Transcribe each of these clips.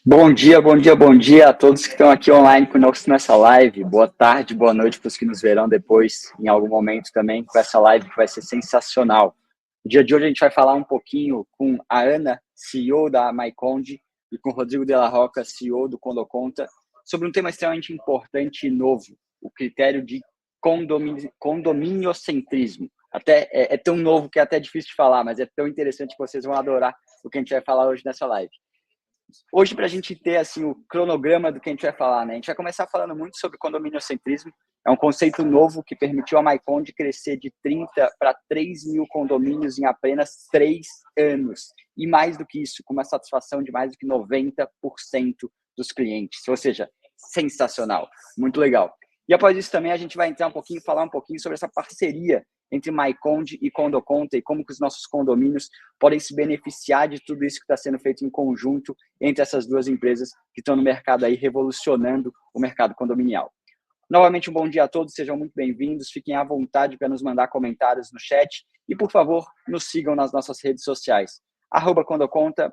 Bom dia, bom dia, bom dia a todos que estão aqui online conosco nessa live. Boa tarde, boa noite para os que nos verão depois, em algum momento também, com essa live que vai ser sensacional. No dia de hoje a gente vai falar um pouquinho com a Ana, CEO da MyConde, e com o Rodrigo Della Roca, CEO do Condoconta, sobre um tema extremamente importante e novo, o critério de condominiocentrismo. Até é tão novo que é até difícil de falar, mas é tão interessante que vocês vão adorar o que a gente vai falar hoje nessa live. Hoje, para a gente ter assim, o cronograma do que a gente vai falar, né? A gente vai começar falando muito sobre condominiocentrismo. É um conceito novo que permitiu a MyConde crescer de 30 para 3 mil condomínios em apenas 3 anos. E mais do que isso, com uma satisfação de mais do que 90% dos clientes. Ou seja, sensacional, muito legal. E após isso também a gente vai entrar falar um pouquinho sobre essa parceria entre MyConde e Condoconta e como que os nossos condomínios podem se beneficiar de tudo isso que está sendo feito em conjunto entre essas duas empresas que estão no mercado aí revolucionando o mercado condominial. Novamente, um bom dia a todos, sejam muito bem-vindos, fiquem à vontade para nos mandar comentários no chat e, por favor, nos sigam nas nossas redes sociais, @Condoconta,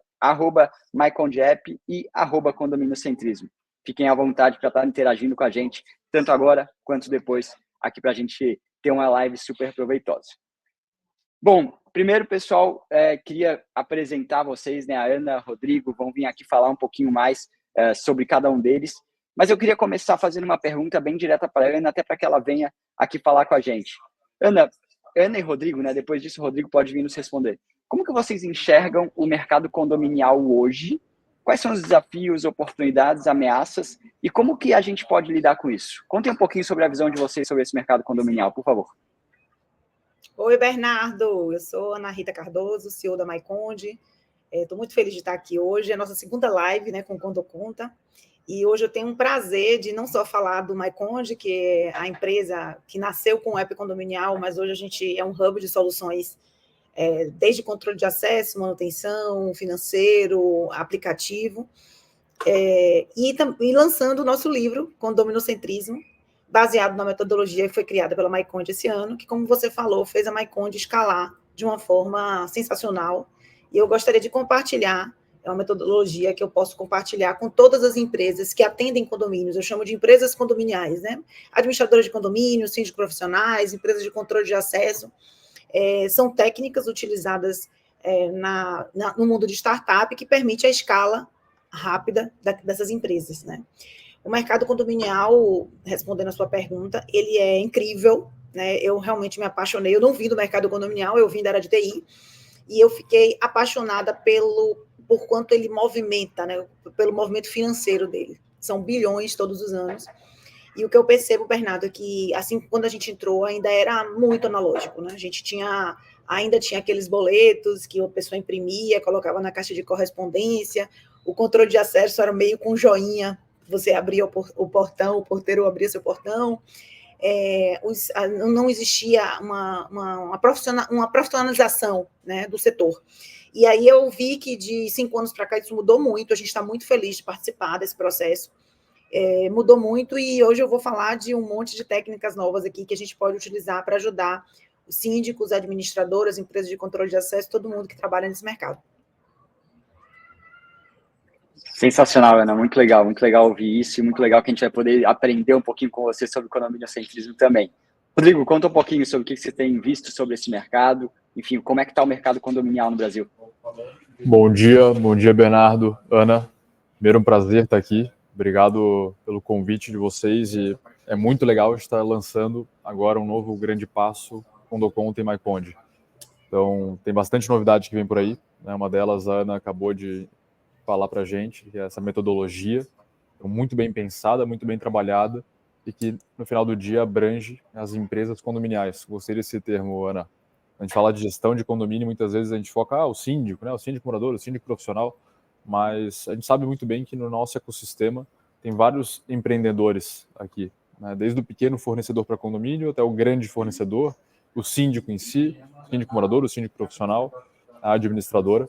@MyCondeApp e @Condominiocentrismo. Fiquem à vontade para estar interagindo com a gente, tanto agora quanto depois, aqui para a gente ter uma live super proveitosa. Bom, primeiro, pessoal, queria apresentar vocês, né? A Ana, Rodrigo, vão vir aqui falar um pouquinho mais sobre cada um deles. Mas eu queria começar fazendo uma pergunta bem direta para a Ana, até para que ela venha aqui falar com a gente. Ana e Rodrigo, né? Depois disso, o Rodrigo pode vir nos responder. Como que vocês enxergam o mercado condominial hoje? Quais são os desafios, oportunidades, ameaças? E como que a gente pode lidar com isso? Contem um pouquinho sobre a visão de vocês sobre esse mercado condominial, por favor. Oi, Bernardo. Eu sou Ana Rita Cardoso, CEO da MyConde. Estou muito feliz de estar aqui hoje. É a nossa segunda live, né, com o Condoconta. E hoje eu tenho um prazer de não só falar do MyConde, que é a empresa que nasceu com o app condominial, mas hoje a gente é um hub de soluções, desde controle de acesso, manutenção, financeiro, aplicativo, e lançando o nosso livro, Condominocentrismo, baseado na metodologia que foi criada pela MyConde esse ano, que, como você falou, fez a MyConde escalar de uma forma sensacional. E eu gostaria de compartilhar, é uma metodologia que eu posso compartilhar com todas as empresas que atendem condomínios, eu chamo de empresas condominiais, né? Administradoras de condomínios, síndicos profissionais, empresas de controle de acesso, são técnicas utilizadas no mundo de startup que permite a escala rápida dessas empresas, né? O mercado condominial, respondendo a sua pergunta, ele é incrível, né? Eu realmente me apaixonei. Eu não vim do mercado condominial, eu vim da área de TI, e eu fiquei apaixonada por quanto ele movimenta, né? Pelo movimento financeiro dele. São bilhões todos os anos. E o que eu percebo, Bernardo, é que, assim, quando a gente entrou, ainda era muito analógico, né? A gente ainda tinha aqueles boletos que a pessoa imprimia, colocava na caixa de correspondência, o controle de acesso era meio com joinha, você abria o portão, o porteiro abria seu portão, não existia uma profissionalização, né, do setor. E aí eu vi que de 5 anos para cá isso mudou muito, a gente está muito feliz de participar desse processo, mudou muito, e hoje eu vou falar de um monte de técnicas novas aqui que a gente pode utilizar para ajudar os síndicos, administradoras, empresas de controle de acesso, todo mundo que trabalha nesse mercado. Sensacional, Ana, muito legal ouvir isso e muito legal que a gente vai poder aprender um pouquinho com você sobre condominiocentrismo também. Rodrigo, conta um pouquinho sobre o que você tem visto sobre esse mercado, enfim, como é que está o mercado condominial no Brasil. Bom dia, Bernardo, Ana, primeiro um prazer estar aqui, obrigado pelo convite de vocês, e é muito legal estar lançando agora um novo grande passo, Condoconta e MyConde. Então, tem bastante novidade que vem por aí, né? Uma delas a Ana acabou de falar para a gente, que é essa metodologia, muito bem pensada, muito bem trabalhada, e que no final do dia abrange as empresas condominiais. Gostei desse termo, Ana. A gente fala de gestão de condomínio, muitas vezes a gente foca o síndico, né? O síndico morador, o síndico profissional, mas a gente sabe muito bem que no nosso ecossistema tem vários empreendedores aqui, né? Desde o pequeno fornecedor para condomínio até o grande fornecedor, o síndico em si, o síndico morador, o síndico profissional, a administradora.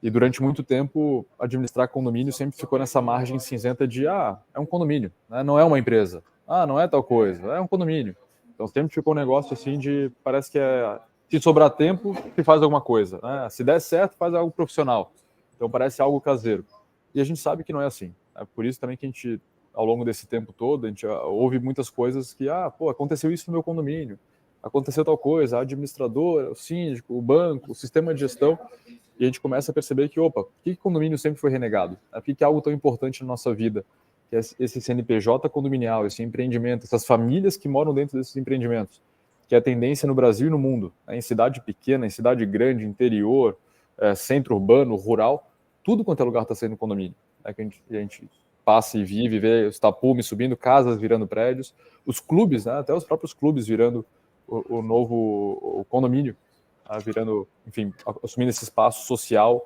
E durante muito tempo, administrar condomínio sempre ficou nessa margem cinzenta de, é um condomínio, né? Não é uma empresa, não é tal coisa, é um condomínio. Então sempre ficou um negócio assim de, parece que se sobrar tempo, se faz alguma coisa, né? Se der certo, faz algo profissional. Então parece algo caseiro. E a gente sabe que não é assim. É por isso também que a gente, ao longo desse tempo todo, a gente ouve muitas coisas que, aconteceu isso no meu condomínio, aconteceu tal coisa, a administradora, o síndico, o banco, o sistema de gestão, e a gente começa a perceber que, por que o condomínio sempre foi renegado? Por que é algo tão importante na nossa vida? Que é esse CNPJ condominial, esse empreendimento, essas famílias que moram dentro desses empreendimentos, que é a tendência no Brasil e no mundo, em cidade pequena, em cidade grande, interior, centro urbano, rural, tudo quanto é lugar está sendo condomínio. Que a gente passa e vive, vê os tapumes subindo, casas virando prédios, os clubes, né, até os próprios clubes virando o novo condomínio, virando, enfim, assumindo esse espaço social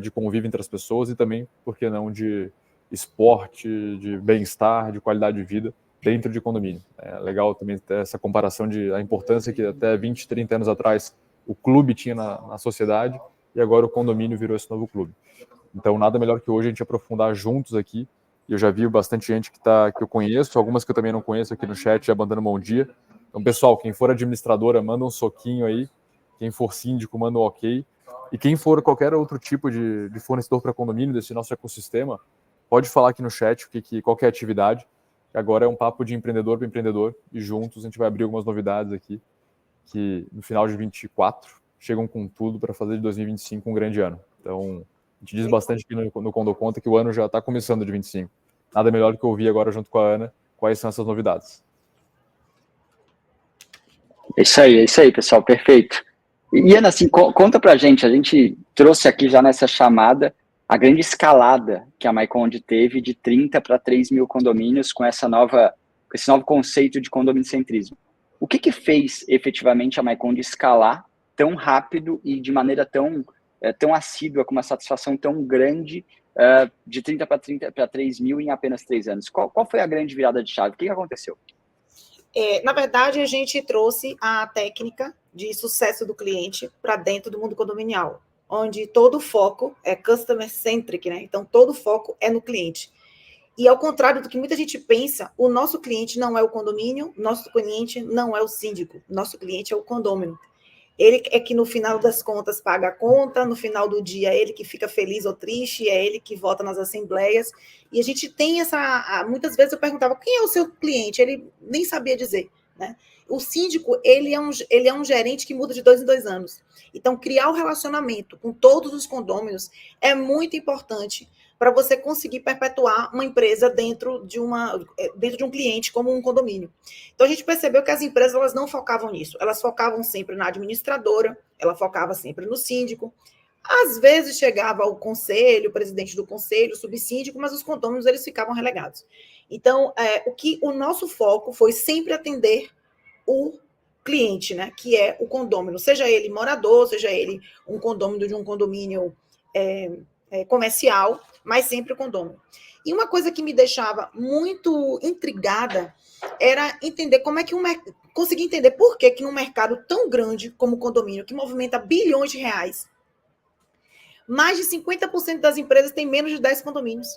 de convívio entre as pessoas e também, por que não, de esporte, de bem-estar, de qualidade de vida dentro de condomínio. É legal também ter essa comparação de a importância que até 20, 30 anos atrás o clube tinha na sociedade e agora o condomínio virou esse novo clube. Então, nada melhor que hoje a gente aprofundar juntos aqui. Eu já vi bastante gente que eu conheço, algumas que eu também não conheço aqui no chat, já mandando bom dia. Então, pessoal, quem for administradora, manda um soquinho aí. Quem for síndico, manda um ok. E quem for qualquer outro tipo de fornecedor para condomínio desse nosso ecossistema, pode falar aqui no chat qual que é a atividade. Agora é um papo de empreendedor para empreendedor e juntos a gente vai abrir algumas novidades aqui que no final de 2024 chegam com tudo para fazer de 2025 um grande ano. Então, a gente diz bastante aqui no Condo Conta que o ano já está começando de 25. Nada melhor do que ouvir agora junto com a Ana quais são essas novidades. É isso aí, pessoal, perfeito. E Ana, assim, conta pra gente, a gente trouxe aqui já nessa chamada a grande escalada que a Maiconde teve de 30 para 3 mil condomínios com esse novo conceito de condomínio-centrismo. O que fez efetivamente a Maiconde escalar tão rápido e de maneira tão assídua, com uma satisfação tão grande, de 30 para 3 mil em apenas 3 anos? Qual foi a grande virada de chave? O que aconteceu? Na verdade, a gente trouxe a técnica de sucesso do cliente para dentro do mundo condominial, onde todo o foco é customer-centric, né? Então, todo o foco é no cliente. E ao contrário do que muita gente pensa, o nosso cliente não é o condomínio, nosso cliente não é o síndico, nosso cliente é o condômino. Ele é que no final das contas paga a conta, no final do dia é ele que fica feliz ou triste, é ele que vota nas assembleias. E a gente tem muitas vezes eu perguntava, quem é o seu cliente? Ele nem sabia dizer, né? O síndico, ele é um gerente que muda de 2 em 2 anos. Então, criar o relacionamento com todos os condôminos é muito importante para você conseguir perpetuar uma empresa dentro de um cliente como um condomínio. Então, a gente percebeu que as empresas elas não focavam nisso. Elas focavam sempre na administradora, ela focava sempre no síndico. Às vezes chegava o conselho, o presidente do conselho, o subsíndico, mas os condôminos eles ficavam relegados. Então, o nosso foco foi sempre atender o cliente, né, que é o condômino, seja ele morador, seja ele um condômino de um condomínio comercial, mas sempre o condômino. E uma coisa que me deixava muito intrigada era entender como é que conseguir entender por que num mercado tão grande como o condomínio, que movimenta bilhões de reais, mais de 50% das empresas têm menos de 10 condomínios.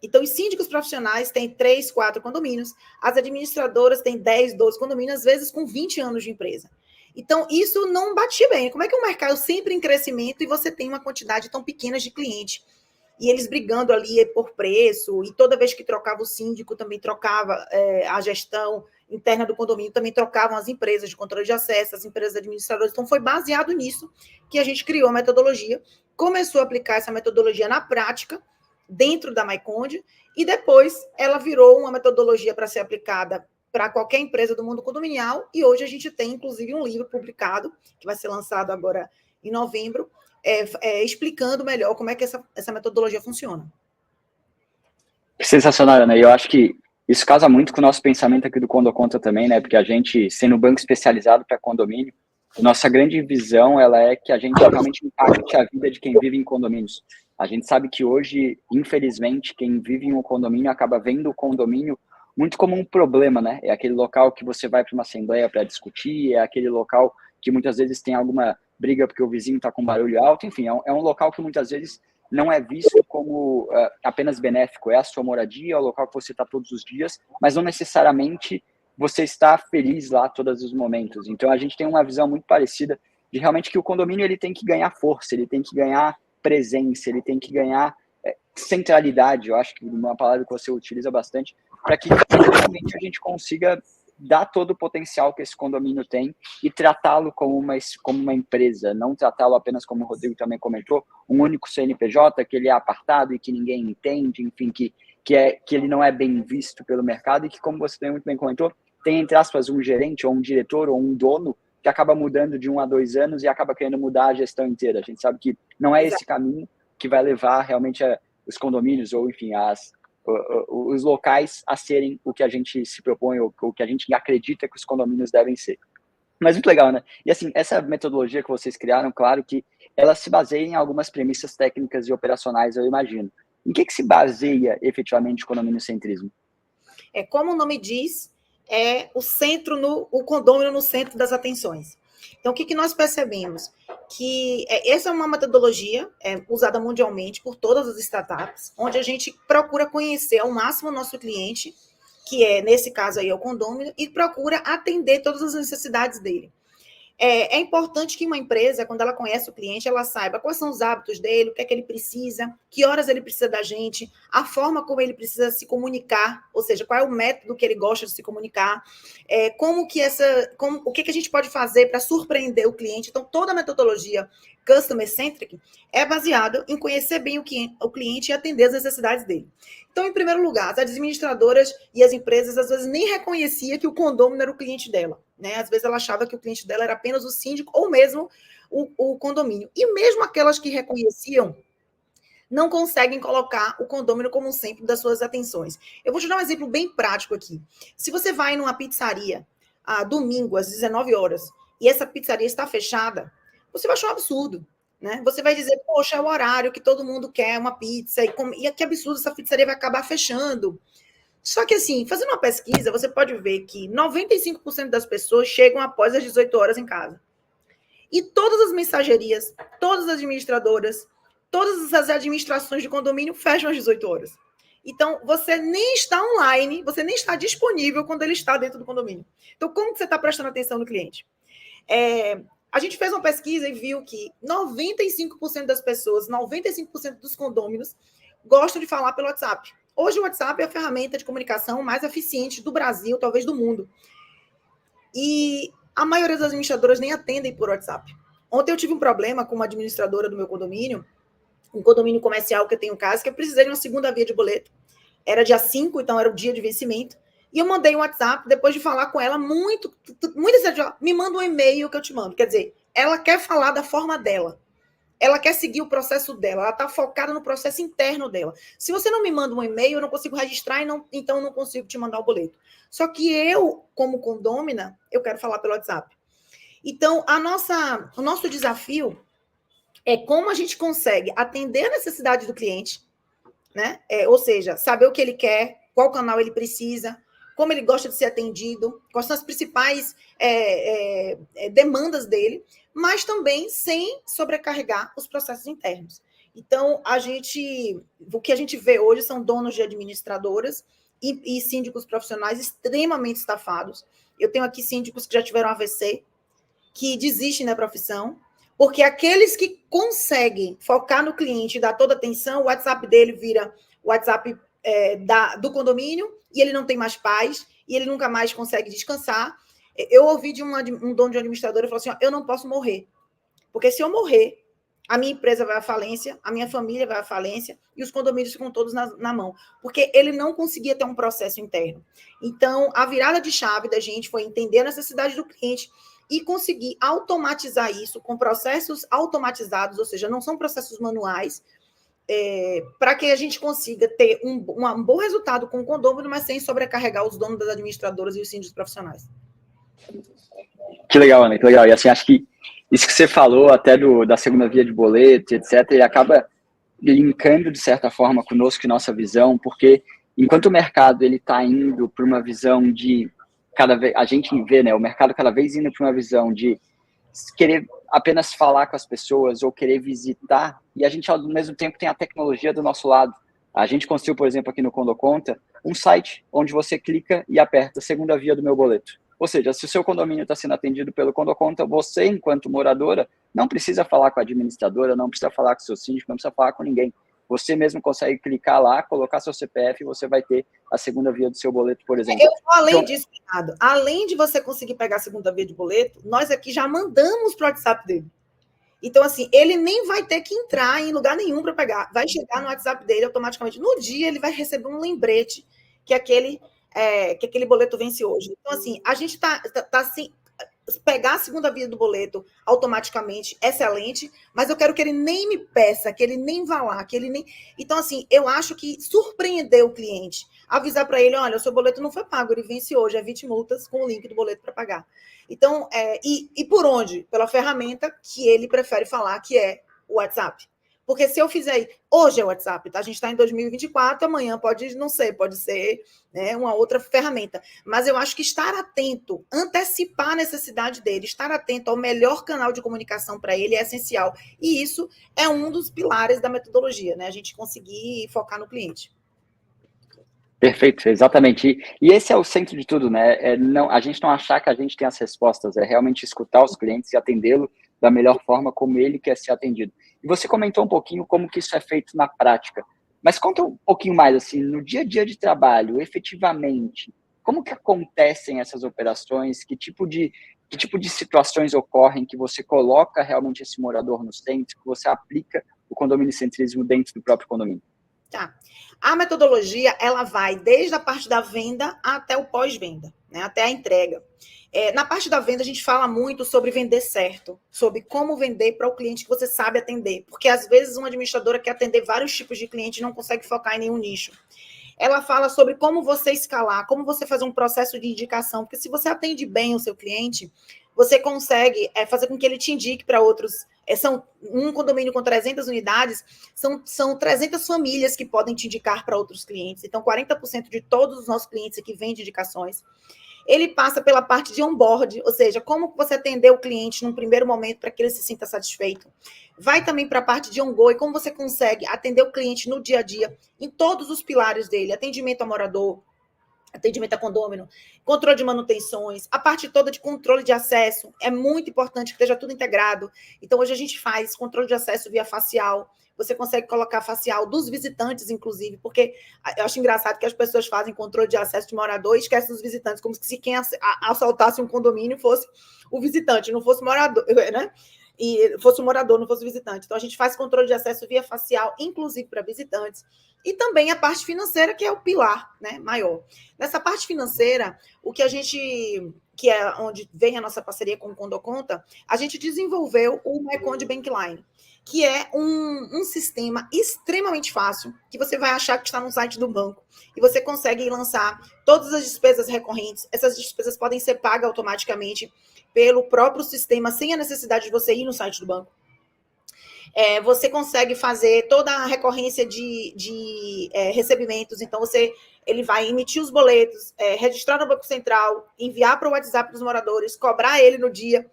Então, os síndicos profissionais têm 3, 4 condomínios, as administradoras têm 10, 12 condomínios, às vezes com 20 anos de empresa. Então, isso não batia bem. Como é que um mercado sempre em crescimento e você tem uma quantidade tão pequena de cliente? E eles brigando ali por preço, e toda vez que trocava o síndico, também trocava a gestão interna do condomínio, também trocavam as empresas de controle de acesso, as empresas administradoras. Então, foi baseado nisso que a gente criou a metodologia, começou a aplicar essa metodologia na prática, dentro da Maiconde, e depois ela virou uma metodologia para ser aplicada para qualquer empresa do mundo condominial, e hoje a gente tem, inclusive, um livro publicado, que vai ser lançado agora em novembro, explicando melhor como é que essa metodologia funciona. Sensacional, Ana. E eu acho que isso casa muito com o nosso pensamento aqui do Condo Conta também, né? Porque a gente, sendo um banco especializado para condomínio, nossa grande visão ela é que a gente realmente impacte a vida de quem vive em condomínios. A gente sabe que hoje, infelizmente, quem vive em um condomínio acaba vendo o condomínio muito como um problema, né? É aquele local que você vai para uma assembleia para discutir, é aquele local que muitas vezes tem alguma briga porque o vizinho está com barulho alto, enfim, é um local que muitas vezes não é visto como apenas benéfico, é a sua moradia, é o local que você está todos os dias, mas não necessariamente você está feliz lá todos os momentos. Então, a gente tem uma visão muito parecida de realmente que o condomínio ele tem que ganhar força, ele tem que ganhar presença, ele tem que ganhar centralidade, eu acho que uma palavra que você utiliza bastante, para que realmente a gente consiga dar todo o potencial que esse condomínio tem e tratá-lo como uma empresa, não tratá-lo apenas, como o Rodrigo também comentou, um único CNPJ, que ele é apartado e que ninguém entende, enfim, que ele não é bem visto pelo mercado e que, como você também muito bem comentou, tem, entre aspas, um gerente ou um diretor ou um dono que acaba mudando de 1 a 2 anos e acaba querendo mudar a gestão inteira. A gente sabe que não é esse caminho que vai levar realmente os condomínios ou, enfim, os locais a serem o que a gente se propõe ou o que a gente acredita que os condomínios devem ser. Mas muito legal, né? E assim, essa metodologia que vocês criaram, claro que ela se baseia em algumas premissas técnicas e operacionais, eu imagino. Em que se baseia efetivamente o condomínio-centrismo? Como o nome diz, é o condômino no centro das atenções. Então, o que nós percebemos? Que essa é uma metodologia usada mundialmente por todas as startups, onde a gente procura conhecer ao máximo o nosso cliente, que nesse caso aí, é o condômino, e procura atender todas as necessidades dele. É importante que uma empresa, quando ela conhece o cliente, ela saiba quais são os hábitos dele, o que é que ele precisa, que horas ele precisa da gente, a forma como ele precisa se comunicar, ou seja, qual é o método que ele gosta de se comunicar, o que a gente pode fazer para surpreender o cliente. Então, toda a metodologia Customer-Centric é baseada em conhecer bem o cliente e atender as necessidades dele. Então, em primeiro lugar, as administradoras e as empresas, às vezes, nem reconheciam que o condômino era o cliente dela, né? Às vezes, ela achava que o cliente dela era apenas o síndico ou mesmo o condomínio. E mesmo aquelas que reconheciam, não conseguem colocar o condômino como centro das suas atenções. Eu vou te dar um exemplo bem prático aqui. Se você vai numa pizzaria, domingo, às 19 horas, e essa pizzaria está fechada, você vai achar um absurdo. Né? Você vai dizer, poxa, é o horário que todo mundo quer uma pizza, e que absurdo, essa pizzaria vai acabar fechando. Só que, assim, fazendo uma pesquisa, você pode ver que 95% das pessoas chegam após as 18 horas em casa. E todas as mensagerias, todas as administradoras, todas as administrações de condomínio fecham às 18 horas. Então, você nem está online, você nem está disponível quando ele está dentro do condomínio. Então, como que você está prestando atenção no cliente? A gente fez uma pesquisa e viu que 95% das pessoas, 95% dos condôminos gostam de falar pelo WhatsApp. Hoje o WhatsApp é a ferramenta de comunicação mais eficiente do Brasil, talvez do mundo. E a maioria das administradoras nem atendem por WhatsApp. Ontem eu tive um problema com uma administradora do meu condomínio, um condomínio comercial que eu tenho em casa, que eu precisei de uma segunda via de boleto. Era dia 5, então era o dia de vencimento. E eu mandei um WhatsApp, depois de falar com ela muito sério, me manda um e-mail que eu te mando. Quer dizer, ela quer falar da forma dela. Ela quer seguir o processo dela. Ela está focada no processo interno dela. Se você não me manda um e-mail, eu não consigo registrar, então eu não consigo te mandar o boleto. Só que eu, como condômina, eu quero falar pelo WhatsApp. Então, o nosso desafio é como a gente consegue atender a necessidade do cliente, né? Ou seja, saber o que ele quer, qual canal ele precisa, como ele gosta de ser atendido, quais são as principais demandas dele, mas também sem sobrecarregar os processos internos. Então, o que a gente vê hoje são donos de administradoras e síndicos profissionais extremamente estafados. Eu tenho aqui síndicos que já tiveram AVC, que desistem da profissão, porque aqueles que conseguem focar no cliente e dar toda a atenção, o WhatsApp dele vira o WhatsApp do condomínio, e ele não tem mais paz, e ele nunca mais consegue descansar. Eu ouvi de um dono de administradora, ele falou assim, eu não posso morrer, porque se eu morrer, a minha empresa vai à falência, a minha família vai à falência, e os condomínios ficam todos na mão, porque ele não conseguia ter um processo interno. Então, a virada de chave da gente foi entender a necessidade do cliente e conseguir automatizar isso com processos automatizados, ou seja, não são processos manuais, para que a gente consiga ter um bom resultado com o condômino, mas sem sobrecarregar os donos das administradoras e os síndicos profissionais. Que legal, Ana, que legal. E assim, acho que isso que você falou até da segunda via de boleto, etc., ele acaba linkando, de certa forma, conosco e nossa visão, porque enquanto o mercado está indo para uma visão de a gente vê, né, o mercado cada vez indo para uma visão de querer apenas falar com as pessoas ou querer visitar, e a gente, ao mesmo tempo, tem a tecnologia do nosso lado. A gente construiu, por exemplo, aqui no Condoconta, um site onde você clica e aperta segunda via do meu boleto. Ou seja, se o seu condomínio está sendo atendido pelo Condoconta, você, enquanto moradora, não precisa falar com a administradora, não precisa falar com o seu síndico, não precisa falar com ninguém. você mesmo consegue clicar lá, colocar seu CPF e você vai ter a segunda via do seu boleto, por exemplo. Eu vou além disso, Bernardo. Além de você conseguir pegar a segunda via de boleto, nós aqui já mandamos para o WhatsApp dele. Então, assim, ele nem vai ter que entrar em lugar nenhum para pegar. Vai chegar no WhatsApp dele automaticamente. No dia, ele vai receber um lembrete que aquele boleto vence hoje. Então, assim, a gente tá assim, pegar a segunda via do boleto automaticamente, excelente, mas eu quero que ele nem me peça, que ele nem vá lá, que ele nem... Então, assim, eu acho que surpreender o cliente, avisar para ele, olha, o seu boleto não foi pago, ele vence hoje, evite multas com o link do boleto para pagar. Então, e por onde? Pela ferramenta que ele prefere falar, que é o WhatsApp. Porque se eu fizer... Hoje é o WhatsApp, tá? A gente está em 2024, amanhã pode não ser, pode ser, né, uma outra ferramenta. Mas eu acho que estar atento, antecipar a necessidade dele, estar atento ao melhor canal de comunicação para ele é essencial. E isso é um dos pilares da metodologia, né? A gente conseguir focar no cliente. Perfeito, exatamente. E esse é o centro de tudo, né? A gente não achar que a gente tem as respostas, é realmente escutar os clientes e atendê-lo da melhor forma como ele quer ser atendido. E você comentou um pouquinho como que isso é feito na prática. Mas conta um pouquinho mais, assim, no dia a dia de trabalho, efetivamente, como que acontecem essas operações? Que tipo de situações ocorrem que você coloca realmente esse morador no centro, que você aplica o condomínio centrismo dentro do próprio condomínio? Tá. A metodologia, ela vai desde a parte da venda até o pós-venda, né? Até a entrega. Na parte da venda, a gente fala muito sobre vender certo, sobre como vender para o cliente que você sabe atender. Porque, às vezes, uma administradora quer atender vários tipos de cliente e não consegue focar em nenhum nicho. Ela fala sobre como você escalar, como você fazer um processo de indicação. Porque se você atende bem o seu cliente, você consegue fazer com que ele te indique para outros. São um condomínio com 300 unidades, são 300 famílias que podem te indicar para outros clientes. Então, 40% de todos os nossos clientes aqui vêm de indicações. Ele passa pela parte de onboard, ou seja, como você atender o cliente num primeiro momento para que ele se sinta satisfeito. Vai também para a parte de ongoing, como você consegue atender o cliente no dia a dia, em todos os pilares dele, atendimento ao morador, atendimento a condômino, controle de manutenções, a parte toda de controle de acesso, é muito importante que esteja tudo integrado. Então, hoje a gente faz controle de acesso via facial, você consegue colocar facial dos visitantes, inclusive, porque eu acho engraçado que as pessoas fazem controle de acesso de morador e esquecem dos visitantes, como se quem assaltasse um condomínio fosse o visitante, não fosse o morador, né? E fosse o morador, não fosse o visitante. Então, a gente faz controle de acesso via facial, inclusive para visitantes. E também a parte financeira, que é o pilar, né, maior. Nessa parte financeira, o que a gente, que é onde vem a nossa parceria com o Condoconta, a gente desenvolveu o MyConde Bankline, que é um sistema extremamente fácil, que você vai achar que está no site do banco, e você consegue lançar todas as despesas recorrentes. Essas despesas podem ser pagas automaticamente pelo próprio sistema, sem a necessidade de você ir no site do banco. Você consegue fazer toda a recorrência de recebimentos. Então, ele vai emitir os boletos, registrar no Banco Central, enviar para o WhatsApp dos moradores, cobrar ele no dia,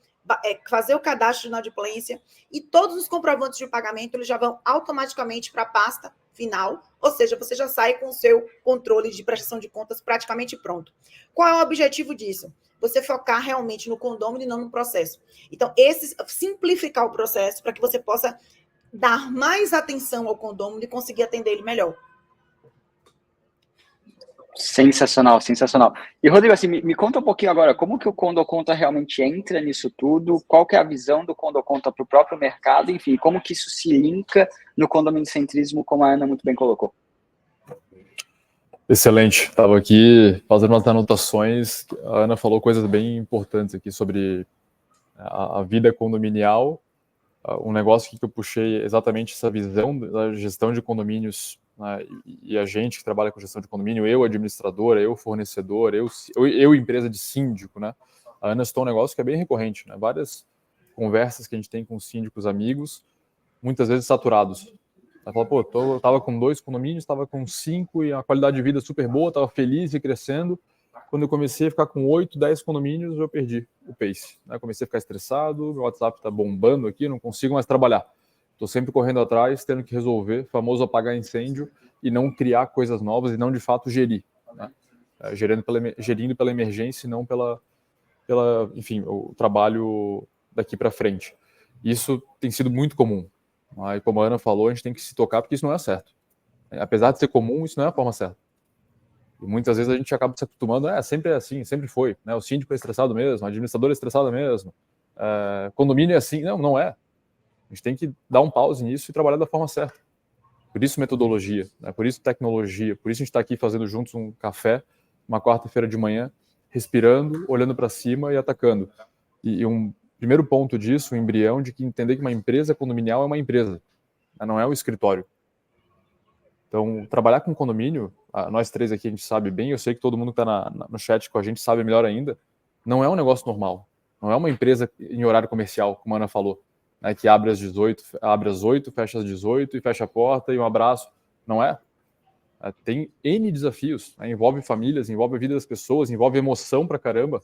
fazer o cadastro de inadimplência, e todos os comprovantes de pagamento eles já vão automaticamente para a pasta final, ou seja, você já sai com o seu controle de prestação de contas praticamente pronto. Qual é o objetivo disso? Você focar realmente no condômino e não no processo. Então, simplificar o processo para que você possa dar mais atenção ao condômino e conseguir atender ele melhor. Sensacional, sensacional. E, Rodrigo, assim, me conta um pouquinho agora, como que o Condoconta realmente entra nisso tudo? Qual que é a visão do Condoconta para o próprio mercado? Enfim, como que isso se linka no condomínio centrismo, como a Ana muito bem colocou? Excelente. Estava aqui fazendo umas anotações. A Ana falou coisas bem importantes aqui sobre a vida condominial. Um negócio que eu puxei exatamente essa visão da gestão de condomínios, né, e a gente que trabalha com gestão de condomínio, eu administradora, eu fornecedor, eu empresa de síndico, né? A Ana citou um negócio que é bem recorrente, né? Várias conversas que a gente tem com síndicos amigos, muitas vezes saturados. Ela fala, pô, eu tava com 2 condomínios, estava com 5 e a qualidade de vida super boa, estava feliz e crescendo. Quando eu comecei a ficar com 8, 10 condomínios, eu perdi o pace, né? Comecei a ficar estressado, meu WhatsApp está bombando aqui, não consigo mais trabalhar. Estou sempre correndo atrás, tendo que resolver, famoso apagar incêndio, e não criar coisas novas, e não de fato gerir, né? Gerindo pela emergência e não pela enfim, o trabalho daqui para frente. Isso tem sido muito comum. E como a Ana falou, a gente tem que se tocar porque isso não é certo. Apesar de ser comum, isso não é a forma certa. E muitas vezes a gente acaba se acostumando, sempre é assim, sempre foi. Né? O síndico é estressado mesmo, a administradora é estressada mesmo, condomínio é assim. Não, não é. A gente tem que dar um pause nisso e trabalhar da forma certa. Por isso metodologia, né? Por isso tecnologia, por isso a gente está aqui fazendo juntos um café, uma quarta-feira de manhã, respirando, olhando para cima e atacando. E um primeiro ponto disso, um embrião de que entender que uma empresa condominial é uma empresa, né? Não é um escritório. Então, trabalhar com condomínio, nós três aqui a gente sabe bem, eu sei que todo mundo que está no chat com a gente sabe melhor ainda, não é um negócio normal. Não é uma empresa em horário comercial, como a Ana falou, né, que abre às 8, fecha às 18 e fecha a porta e um abraço. Não é. Tem N desafios, né, envolve famílias, envolve a vida das pessoas, envolve emoção pra caramba.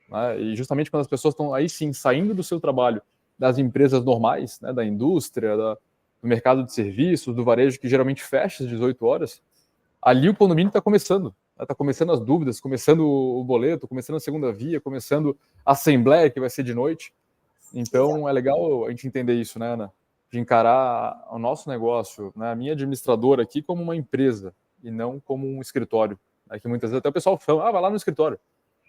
Né, e justamente quando as pessoas estão aí sim saindo do seu trabalho, das empresas normais, né, da indústria, do mercado de serviços, do varejo, que geralmente fecha às 18 horas, ali o condomínio está começando. Está começando as dúvidas, começando o boleto, começando a segunda via, começando a assembleia, que vai ser de noite. Então, é legal a gente entender isso, né, Ana? De encarar o nosso negócio, né, a minha administradora aqui, como uma empresa e não como um escritório. É que muitas vezes até o pessoal fala, vai lá no escritório.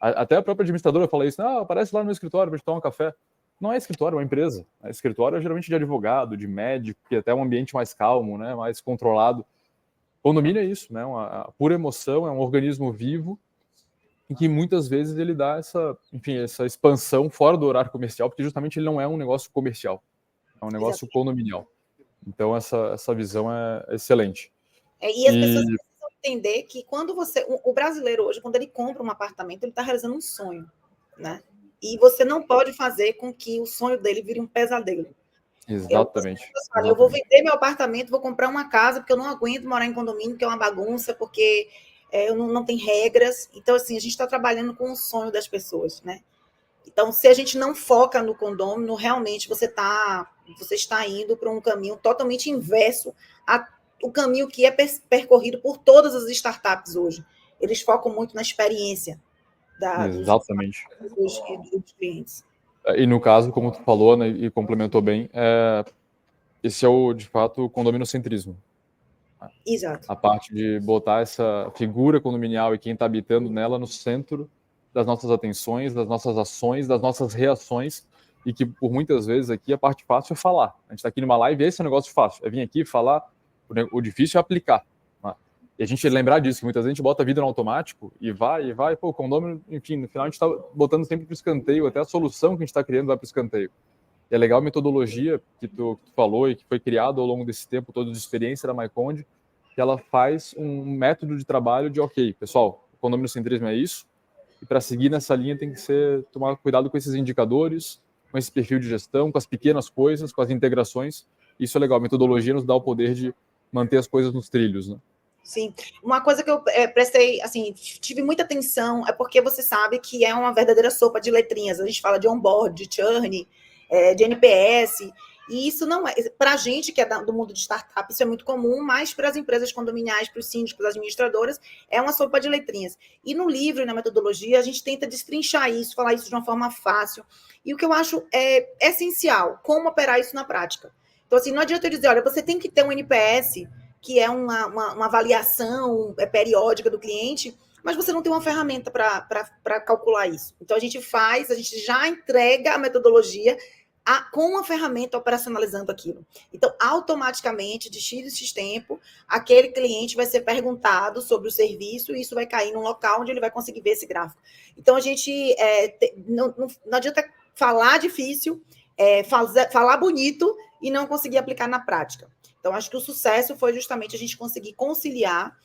Até a própria administradora fala isso, aparece lá no escritório para gente tomar um café. Não é escritório, é uma empresa. Escritório é geralmente de advogado, de médico, que até é um ambiente mais calmo, né, mais controlado. Condomínio é isso, né, uma pura emoção, é um organismo vivo em que muitas vezes ele dá essa expansão fora do horário comercial, porque justamente ele não é um negócio comercial, é um negócio condominial. Então essa visão é excelente. E as pessoas precisam entender que quando o brasileiro hoje, quando ele compra um apartamento, ele está realizando um sonho, né? E você não pode fazer com que o sonho dele vire um pesadelo. Exatamente. Eu vou vender meu apartamento, vou comprar uma casa, porque eu não aguento morar em condomínio, que é uma bagunça, porque não tem regras. Então, assim, a gente está trabalhando com o sonho das pessoas, né? Então, se a gente não foca no condômino, realmente você está indo para um caminho totalmente inverso ao caminho que é percorrido por todas as startups hoje. Eles focam muito na experiência dos clientes. E no caso, como tu falou, né, e complementou bem, esse é de fato, o condominocentrismo. Exato. A parte de botar essa figura condominial e quem está habitando nela no centro das nossas atenções, das nossas ações, das nossas reações, e que por muitas vezes aqui a parte fácil é falar. A gente está aqui numa live e esse é um negócio fácil, é vir aqui falar, o difícil é aplicar. Né? E a gente lembrar disso, que muitas vezes a gente bota a vida no automático e vai, pô, o condomínio, enfim, no final a gente está botando sempre para o escanteio, até a solução que a gente está criando vai para o escanteio. E é legal a metodologia que tu falou e que foi criada ao longo desse tempo todo de experiência da Maiconde, que ela faz um método de trabalho de, ok, pessoal, o condominocentrismo é isso, e para seguir nessa linha tem que tomar cuidado com esses indicadores, com esse perfil de gestão, com as pequenas coisas, com as integrações. Isso é legal, a metodologia nos dá o poder de manter as coisas nos trilhos, né? Sim, uma coisa que eu prestei, assim, tive muita atenção, é porque você sabe que é uma verdadeira sopa de letrinhas, a gente fala de onboard, de churn, de NPS, e isso não é, para a gente que é do mundo de startup, isso é muito comum, mas para as empresas condominiais, para os síndicos, para as administradoras, é uma sopa de letrinhas. E no livro e na metodologia, a gente tenta destrinchar isso, falar isso de uma forma fácil, e o que eu acho essencial, como operar isso na prática. Então, assim, não adianta eu dizer, olha, você tem que ter um NPS, que é uma avaliação periódica do cliente, mas você não tem uma ferramenta para calcular isso. Então, a gente já entrega a metodologia com uma ferramenta operacionalizando aquilo. Então, automaticamente, de X tempo, aquele cliente vai ser perguntado sobre o serviço e isso vai cair num local onde ele vai conseguir ver esse gráfico. Então, a gente não adianta falar difícil, falar bonito e não conseguir aplicar na prática. Então, acho que o sucesso foi justamente a gente conseguir conciliar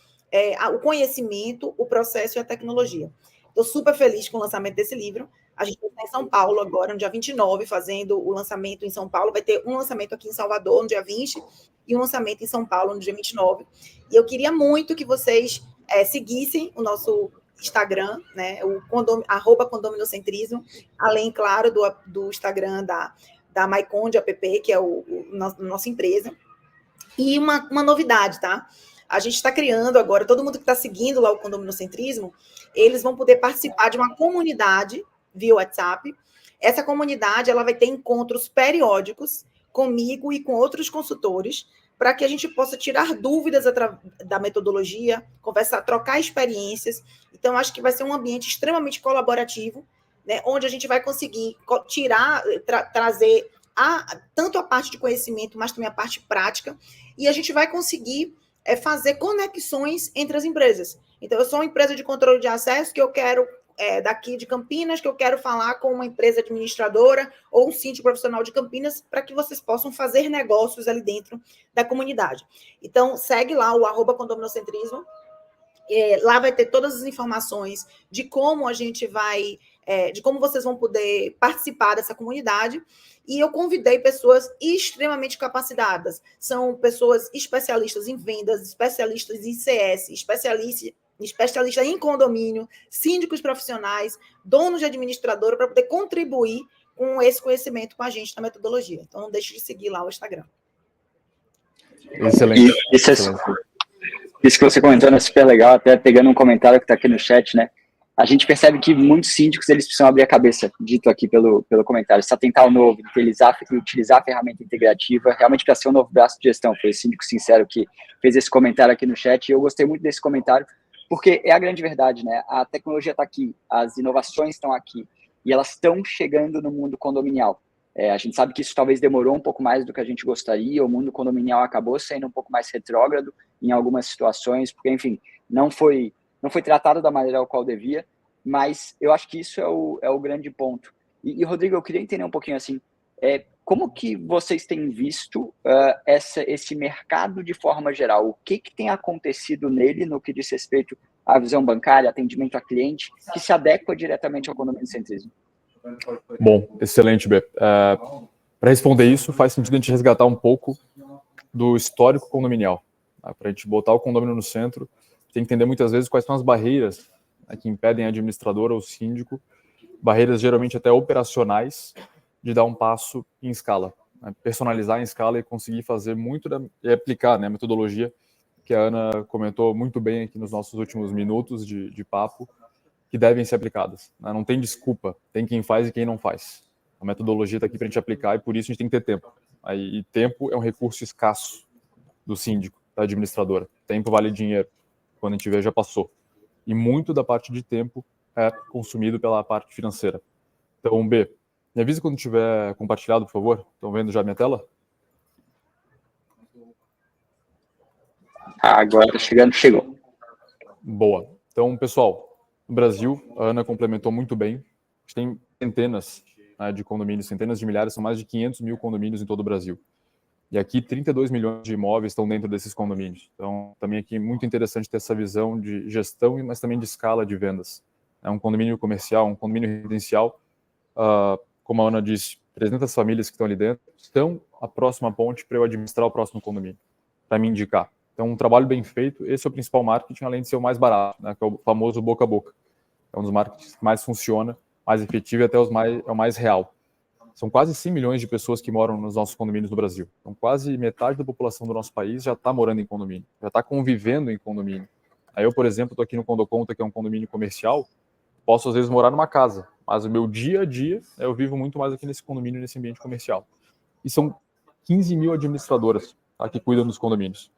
o conhecimento, o processo e a tecnologia. Estou super feliz com o lançamento desse livro. A gente está em São Paulo agora, no dia 29, fazendo o lançamento em São Paulo. Vai ter um lançamento aqui em Salvador, no dia 20, e um lançamento em São Paulo, no dia 29. E eu queria muito que vocês seguissem o nosso Instagram, né, o @condominocentrismo, além, claro, do Instagram da Maiconde app, que é nossa empresa. E uma novidade, tá? A gente está criando agora, todo mundo que está seguindo lá o Condominocentrismo, eles vão poder participar de uma comunidade via WhatsApp. Essa comunidade ela vai ter encontros periódicos comigo e com outros consultores, para que a gente possa tirar dúvidas da metodologia, conversar, trocar experiências. Então, acho que vai ser um ambiente extremamente colaborativo, né, onde a gente vai conseguir trazer tanto a parte de conhecimento, mas também a parte prática, e a gente vai conseguir fazer conexões entre as empresas. Então, eu sou uma empresa de controle de acesso que eu quero, daqui de Campinas, que eu quero falar com uma empresa administradora ou um síndico profissional de Campinas, para que vocês possam fazer negócios ali dentro da comunidade. Então, segue lá o @condominocentrismo. Lá vai ter todas as informações de como a gente vai, de como vocês vão poder participar dessa comunidade. E eu convidei pessoas extremamente capacitadas. São pessoas especialistas em vendas, especialistas em CS, especialista em condomínio, síndicos profissionais, donos de administradora, para poder contribuir com esse conhecimento com a gente na metodologia. Então, não deixe de seguir lá o Instagram. Excelente. Isso que você comentou é super legal, até pegando um comentário que está aqui no chat, né? A gente percebe que muitos síndicos, eles precisam abrir a cabeça, dito aqui pelo comentário, se atentar ao novo, utilizar a ferramenta integrativa, realmente para ser um novo braço de gestão. Foi o síndico sincero que fez esse comentário aqui no chat, e eu gostei muito desse comentário, porque é a grande verdade, né? A tecnologia está aqui, as inovações estão aqui, e elas estão chegando no mundo condominial. A gente sabe que isso talvez demorou um pouco mais do que a gente gostaria, o mundo condominial acabou sendo um pouco mais retrógrado em algumas situações, porque, enfim, não foi tratado da maneira ao qual devia, mas eu acho que isso é o grande ponto. E, Rodrigo, eu queria entender um pouquinho assim, como que vocês têm visto esse mercado de forma geral? O que tem acontecido nele no que diz respeito à visão bancária, atendimento a cliente, que se adequa diretamente ao condominiocentrismo? Bom, excelente, B. Para responder isso, faz sentido a gente resgatar um pouco do histórico condominial. Para a gente botar o condomínio no centro, tem que entender muitas vezes quais são as barreiras que impedem a administradora ou o síndico, barreiras geralmente até operacionais, de dar um passo em escala, personalizar em escala e conseguir fazer muito e aplicar a metodologia que a Ana comentou muito bem aqui nos nossos últimos minutos de papo, que devem ser aplicadas. Não tem desculpa, tem quem faz e quem não faz. A metodologia está aqui para a gente aplicar e por isso a gente tem que ter tempo. E tempo é um recurso escasso do síndico, da administradora. Tempo vale dinheiro. Quando a gente vê, já passou. E muito da parte de tempo é consumido pela parte financeira. Então, B, me avisa quando tiver compartilhado, por favor. Estão vendo já a minha tela? Agora está chegando, chegou. Boa. Então, pessoal, no Brasil, a Ana complementou muito bem. A gente tem centenas de condomínios, centenas de milhares, são mais de 500 mil condomínios em todo o Brasil. E aqui 32 milhões de imóveis estão dentro desses condomínios. Então, também aqui muito interessante ter essa visão de gestão, mas também de escala de vendas. É um condomínio comercial, um condomínio residencial, como a Ana disse, 300 famílias que estão ali dentro, estão a próxima ponte para eu administrar o próximo condomínio, para me indicar. Então, um trabalho bem feito, esse é o principal marketing, além de ser o mais barato, que é o famoso boca a boca. É um dos marketings que mais funciona, mais efetivo e até é o mais real. São quase 100 milhões de pessoas que moram nos nossos condomínios no Brasil. Então, quase metade da população do nosso país já está morando em condomínio, já está convivendo em condomínio. Aí eu, por exemplo, estou aqui no Condoconta, que é um condomínio comercial, posso às vezes morar numa casa, mas o meu dia a dia, eu vivo muito mais aqui nesse condomínio, nesse ambiente comercial. E são 15 mil administradoras que cuidam dos condomínios.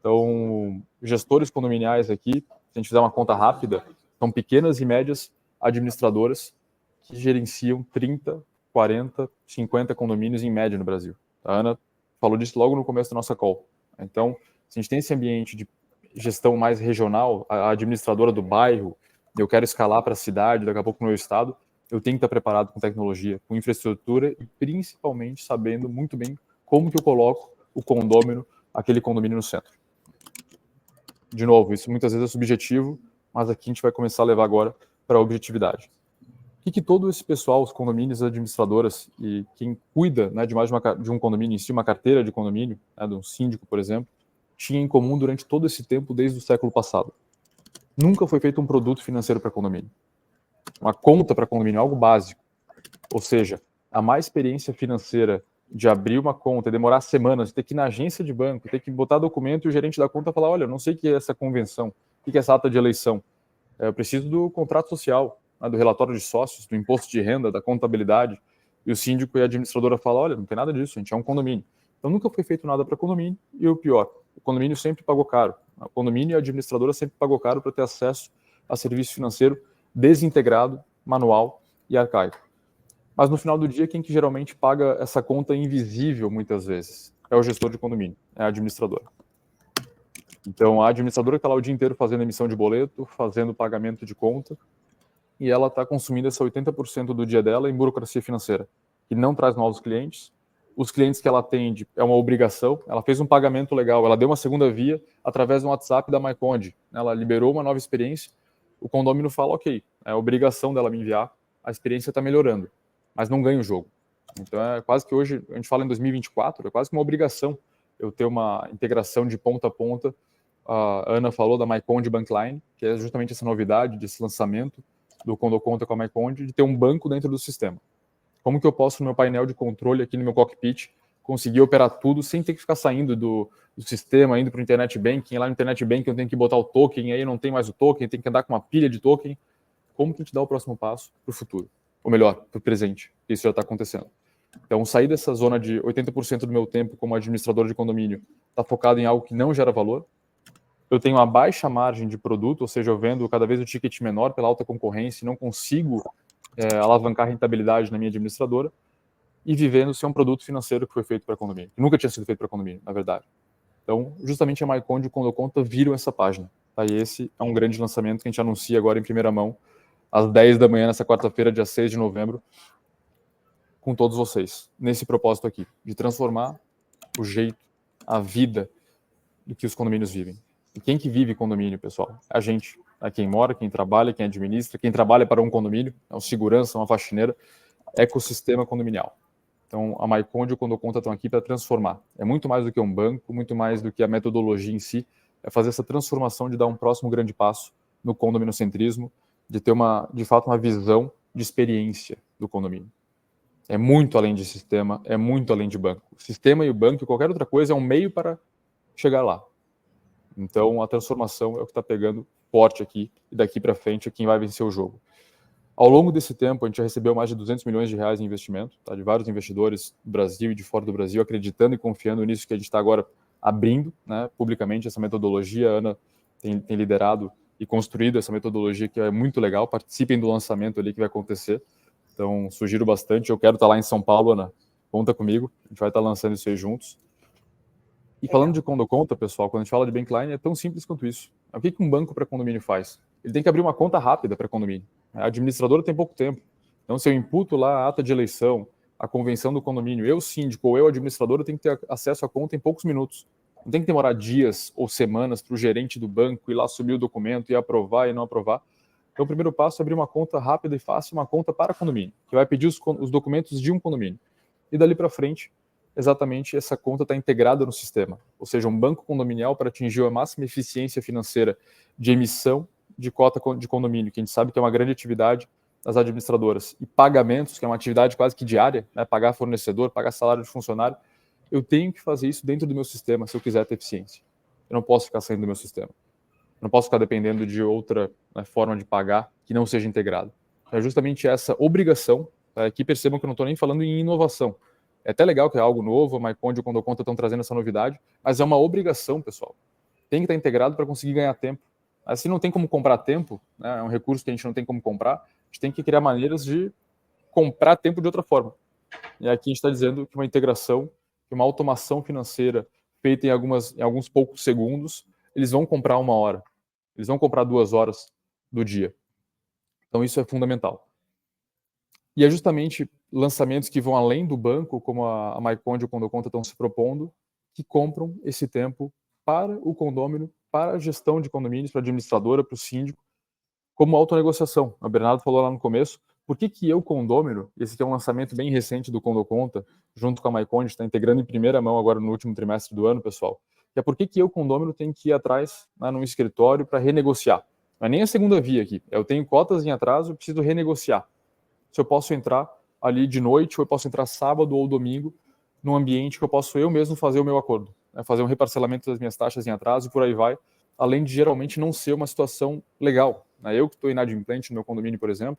Então, gestores condominiais aqui, se a gente fizer uma conta rápida, são pequenas e médias administradoras que gerenciam 30, 40, 50 condomínios em média no Brasil. A Ana falou disso logo no começo da nossa call. Então, se a gente tem esse ambiente de gestão mais regional, a administradora do bairro, eu quero escalar para a cidade, daqui a pouco no meu estado, eu tenho que estar preparado com tecnologia, com infraestrutura e principalmente sabendo muito bem como que eu coloco o condômino, aquele condomínio no centro. De novo, isso muitas vezes é subjetivo, mas aqui a gente vai começar a levar agora para a objetividade. O que todo esse pessoal, os condomínios, as administradoras e quem cuida de um condomínio em si, uma carteira de condomínio, de um síndico, por exemplo, tinha em comum durante todo esse tempo, desde o século passado? Nunca foi feito um produto financeiro para condomínio. Uma conta para condomínio, algo básico. Ou seja, a má experiência financeira de abrir uma conta, demorar semanas, ter que ir na agência de banco, ter que botar documento e o gerente da conta falar, olha, eu não sei o que é essa convenção, o que é essa ata de eleição. Eu preciso do contrato social, do relatório de sócios, do imposto de renda, da contabilidade. E o síndico e a administradora falam, olha, não tem nada disso, a gente é um condomínio. Então nunca foi feito nada para condomínio, e o pior, o condomínio sempre pagou caro. O condomínio e a administradora sempre pagou caro para ter acesso a serviço financeiro desintegrado, manual e arcaico. Mas no final do dia, quem que geralmente paga essa conta invisível, muitas vezes? É o gestor de condomínio, é a administradora. Então, a administradora está lá o dia inteiro fazendo emissão de boleto, fazendo pagamento de conta, e ela está consumindo essa 80% do dia dela em burocracia financeira, que não traz novos clientes. Os clientes que ela atende é uma obrigação, ela fez um pagamento legal, ela deu uma segunda via através do WhatsApp da MyConde, ela liberou uma nova experiência, o condomínio fala, ok, é obrigação dela me enviar, a experiência está melhorando, mas não ganha o jogo. Então é quase que hoje, a gente fala em 2024, é quase que uma obrigação eu ter uma integração de ponta a ponta. A Ana falou da MyConde Bankline, que é justamente essa novidade desse lançamento do Condoconta com a MyConde, de ter um banco dentro do sistema. Como que eu posso, no meu painel de controle aqui no meu cockpit, conseguir operar tudo sem ter que ficar saindo do sistema, indo para o Internet Banking, lá no Internet Banking eu tenho que botar o token, aí não tem mais o token, tem que andar com uma pilha de token. Como que a gente dá o próximo passo para o futuro? Ou melhor, para o presente, que isso já está acontecendo. Então, sair dessa zona de 80% do meu tempo como administrador de condomínio, está focado em algo que não gera valor. Eu tenho uma baixa margem de produto, ou seja, eu vendo cada vez o ticket menor pela alta concorrência e não consigo alavancar rentabilidade na minha administradora, e vivendo sem um produto financeiro que foi feito para condomínio, que nunca tinha sido feito para condomínio, na verdade. Então, justamente a MyConde e o Condoconta viram essa página. Tá? E esse é um grande lançamento que a gente anuncia agora em primeira mão, às 10 da manhã, nessa quarta-feira, dia 6 de novembro, com todos vocês, nesse propósito aqui, de transformar o jeito, a vida do que os condomínios vivem. E quem que vive condomínio, pessoal? A gente. É quem mora, quem trabalha, quem administra, quem trabalha para um condomínio, é um segurança, uma faxineira, ecossistema condominial. Então, a MyConde e o Condoconta estão aqui para transformar. É muito mais do que um banco, muito mais do que a metodologia em si, é fazer essa transformação de dar um próximo grande passo no condominocentrismo, de ter, de fato, uma visão de experiência do condomínio. É muito além de sistema, é muito além de banco. O sistema e o banco e qualquer outra coisa é um meio para chegar lá. Então, a transformação é o que está pegando forte aqui, e daqui para frente é quem vai vencer o jogo. Ao longo desse tempo, a gente já recebeu mais de 200 milhões de reais em investimento, tá, de vários investidores do Brasil e de fora do Brasil, acreditando e confiando nisso que a gente está agora abrindo, né, publicamente, essa metodologia. A Ana tem liderado e construído essa metodologia, que é muito legal. Participem do lançamento ali que vai acontecer. Então, sugiro bastante. Eu quero estar lá em São Paulo, Ana. Conta comigo. A gente vai estar lançando isso aí juntos. E falando de Condoconta, pessoal, quando a gente fala de Bankline, é tão simples quanto isso. O que um banco para condomínio faz? Ele tem que abrir uma conta rápida para condomínio. A administradora tem pouco tempo. Então, se eu imputo lá a ata de eleição, a convenção do condomínio, eu, síndico, ou eu, administradora, tenho que ter acesso à conta em poucos minutos. Não tem que demorar dias ou semanas para o gerente do banco ir lá subir o documento e aprovar e não aprovar. Então, o primeiro passo é abrir uma conta rápida e fácil, uma conta para condomínio, que vai pedir os documentos de um condomínio. E dali para frente, exatamente essa conta está integrada no sistema. Ou seja, um banco condominial para atingir a máxima eficiência financeira de emissão de cota de condomínio, que a gente sabe que é uma grande atividade das administradoras, e pagamentos, que é uma atividade quase que diária, né? Pagar fornecedor, pagar salário de funcionário. Eu tenho que fazer isso dentro do meu sistema se eu quiser ter eficiência. Eu não posso ficar saindo do meu sistema. Eu não posso ficar dependendo de outra, né, forma de pagar que não seja integrada. É justamente essa obrigação, tá? Que percebam que eu não estou nem falando em inovação. É até legal que é algo novo, a MyConde e o Condoconta estão trazendo essa novidade, mas é uma obrigação, pessoal. Tem que estar integrado para conseguir ganhar tempo. Assim não tem como comprar tempo, né? É um recurso que a gente não tem como comprar, a gente tem que criar maneiras de comprar tempo de outra forma. E aqui a gente está dizendo que uma integração, que uma automação financeira feita em alguns poucos segundos, eles vão comprar 1 hora, eles vão comprar 2 horas do dia. Então isso é fundamental. E é justamente lançamentos que vão além do banco, como a MyConde e o Condoconta estão se propondo, que compram esse tempo para o condômino, para a gestão de condomínios, para a administradora, para o síndico, como autonegociação. O Bernardo falou lá no começo, por que eu, condômino, esse aqui é um lançamento bem recente do Condoconta, junto com a MyConde, está integrando em primeira mão agora no último trimestre do ano, pessoal, que é por que eu, condômino, tenho que ir atrás, né, num escritório para renegociar. Não é nem a segunda via aqui, eu tenho cotas em atraso, eu preciso renegociar. Se eu posso entrar ali de noite, ou eu posso entrar sábado ou domingo, num ambiente que eu posso eu mesmo fazer o meu acordo, né, fazer um reparcelamento das minhas taxas em atraso e por aí vai, além de geralmente não ser uma situação legal. Né? Eu que estou inadimplente no meu condomínio, por exemplo,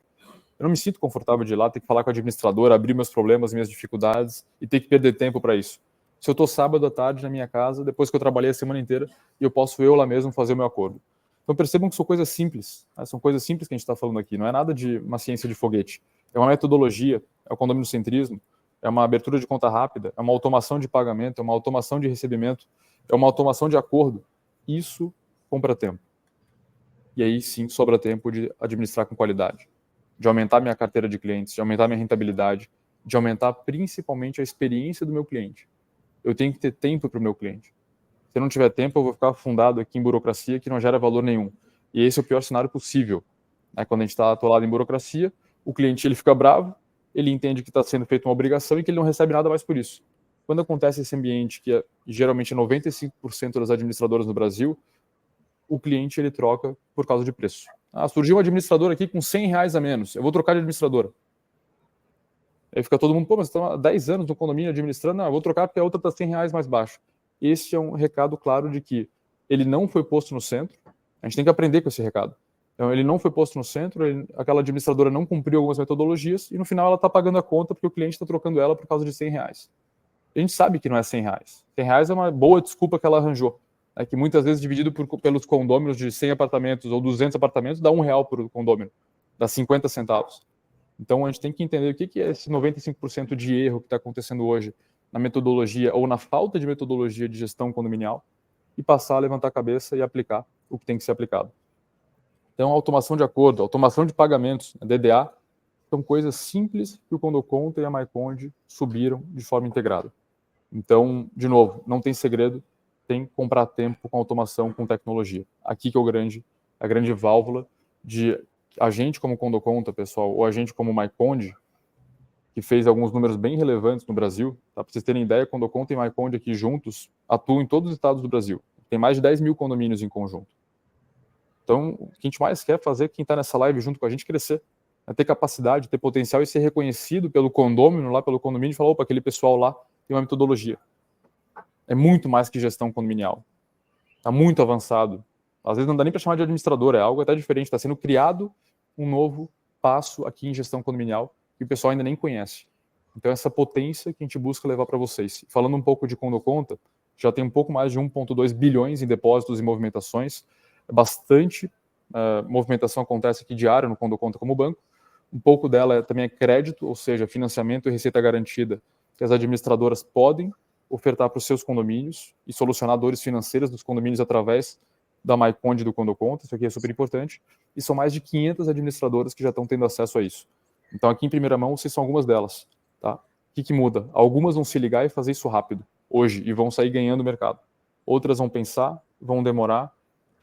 Eu não me sinto confortável de ir lá, ter que falar com a administradora, abrir meus problemas, minhas dificuldades e ter que perder tempo para isso. Se eu estou sábado à tarde na minha casa, depois que eu trabalhei a semana inteira, e eu posso eu lá mesmo fazer o meu acordo. Então percebam que são coisas simples, né? São coisas simples que a gente está falando aqui, não é nada de uma ciência de foguete. É uma metodologia, é o condomínio-centrismo, é uma abertura de conta rápida, é uma automação de pagamento, é uma automação de recebimento, é uma automação de acordo. Isso compra tempo. E aí sim sobra tempo de administrar com qualidade, de aumentar minha carteira de clientes, de aumentar minha rentabilidade, de aumentar principalmente a experiência do meu cliente. Eu tenho que ter tempo para o meu cliente. Se eu não tiver tempo, eu vou ficar afundado aqui em burocracia que não gera valor nenhum. E esse é o pior cenário possível. Quando a gente está atolado em burocracia, o cliente ele fica bravo, ele entende que está sendo feita uma obrigação e que ele não recebe nada mais por isso. Quando acontece esse ambiente, que geralmente é 95% das administradoras no Brasil, o cliente ele troca por causa de preço. Surgiu um administrador aqui com R$100 a menos, eu vou trocar de administradora. Aí fica todo mundo, mas você está há 10 anos no condomínio administrando, eu vou trocar porque a outra está R$100 mais baixo. Esse é um recado claro de que ele não foi posto no centro, a gente tem que aprender com esse recado. Então, ele não foi posto no centro, aquela administradora não cumpriu algumas metodologias e no final ela está pagando a conta porque o cliente está trocando ela por causa de R$100. A gente sabe que não é R$100. R$100 é uma boa desculpa que ela arranjou. Que muitas vezes dividido pelos condôminos de 100 apartamentos ou 200 apartamentos dá R$1 por condômino, dá 50 centavos. Então a gente tem que entender o que é esse 95% de erro que está acontecendo hoje na metodologia ou na falta de metodologia de gestão condominial e passar a levantar a cabeça e aplicar o que tem que ser aplicado. Então automação de acordo, automação de pagamentos, a DDA, são coisas simples que o Condoconta e a MyConde subiram de forma integrada. Então, de novo, não tem segredo, tem que comprar tempo com automação, com tecnologia. Aqui que é a grande válvula de a gente como Condoconta, pessoal, ou a gente como MyConde, que fez alguns números bem relevantes no Brasil. Para vocês terem ideia, Condoconta e MyConde aqui juntos atuam em todos os estados do Brasil. Tem mais de 10 mil condomínios em conjunto. Então, o que a gente mais quer fazer, quem está nessa live junto com a gente, crescer. Ter capacidade, ter potencial e ser reconhecido pelo condômino, lá pelo condomínio, e falar, opa, aquele pessoal lá tem uma metodologia. É muito mais que gestão condominial. Está muito avançado. Às vezes não dá nem para chamar de administrador, é algo até diferente. Está sendo criado um novo passo aqui em gestão condominial que o pessoal ainda nem conhece. Então, essa potência que a gente busca levar para vocês. Falando um pouco de Condoconta, já tem um pouco mais de 1,2 bilhões em depósitos e movimentações. Bastante movimentação acontece aqui diária no Condoconta como banco. Um pouco dela também é crédito, ou seja, financiamento e receita garantida que as administradoras podem ofertar para os seus condomínios e solucionar dores financeiras dos condomínios através da MyConde do Condoconta. Isso aqui é super importante. E são mais de 500 administradoras que já estão tendo acesso a isso. Então, aqui em primeira mão, vocês são algumas delas. Tá? O que muda? Algumas vão se ligar e fazer isso rápido, hoje, e vão sair ganhando o mercado. Outras vão pensar, vão demorar,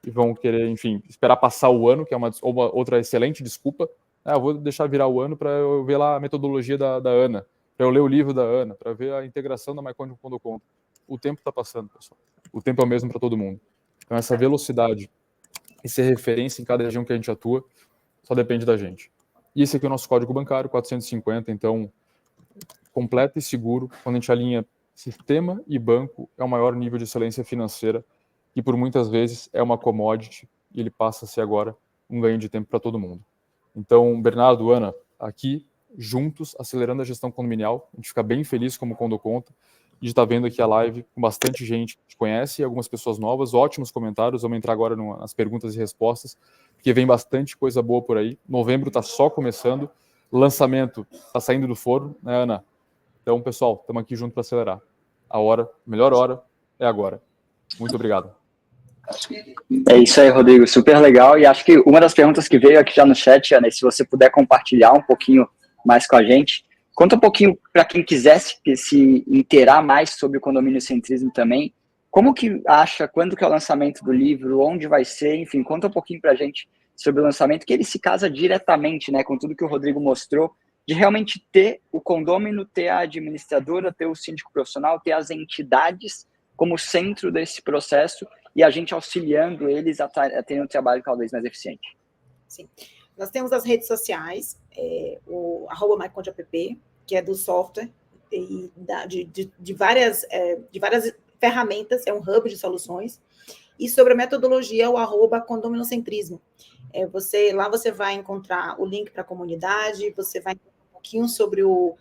e vão querer, enfim, esperar passar o ano, que é uma outra excelente desculpa. Eu vou deixar virar o ano para eu ver lá a metodologia da Ana, para eu ler o livro da Ana, para ver a integração da MyConde com o Condoconta. O tempo está passando, pessoal. O tempo é o mesmo para todo mundo. Então, essa velocidade e ser referência em cada região que a gente atua só depende da gente. E esse aqui é o nosso código bancário, 450. Então, completo e seguro. Quando a gente alinha sistema e banco, é o maior nível de excelência financeira que por muitas vezes é uma commodity e ele passa a ser agora um ganho de tempo para todo mundo. Então, Bernardo, Ana, aqui, juntos, acelerando a gestão condominial, a gente fica bem feliz como Condoconta de estar vendo aqui a live com bastante gente que te conhece e algumas pessoas novas, ótimos comentários, vamos entrar agora nas perguntas e respostas, porque vem bastante coisa boa por aí. Novembro está só começando, lançamento está saindo do forno, né, Ana? Então, pessoal, estamos aqui junto para acelerar. A melhor hora é agora. Muito obrigado. É isso aí, Rodrigo, super legal. E acho que uma das perguntas que veio aqui já no chat, Ana, se você puder compartilhar um pouquinho mais com a gente, conta um pouquinho para quem quisesse se inteirar mais sobre o condomínio centrismo também, como que acha, quando que é o lançamento do livro, onde vai ser, enfim, conta um pouquinho para a gente sobre o lançamento, que ele se casa diretamente, né, com tudo que o Rodrigo mostrou, de realmente ter o condômino, ter a administradora, ter o síndico profissional, ter as entidades como centro desse processo e a gente auxiliando eles a terem um trabalho cada vez mais eficiente. Sim. Nós temos as redes sociais, o @mycondeapp, que é do software, e de várias ferramentas, é um hub de soluções, e sobre a metodologia, o @condominocentrismo, Lá você vai encontrar o link para a comunidade, você vai entender um pouquinho sobre o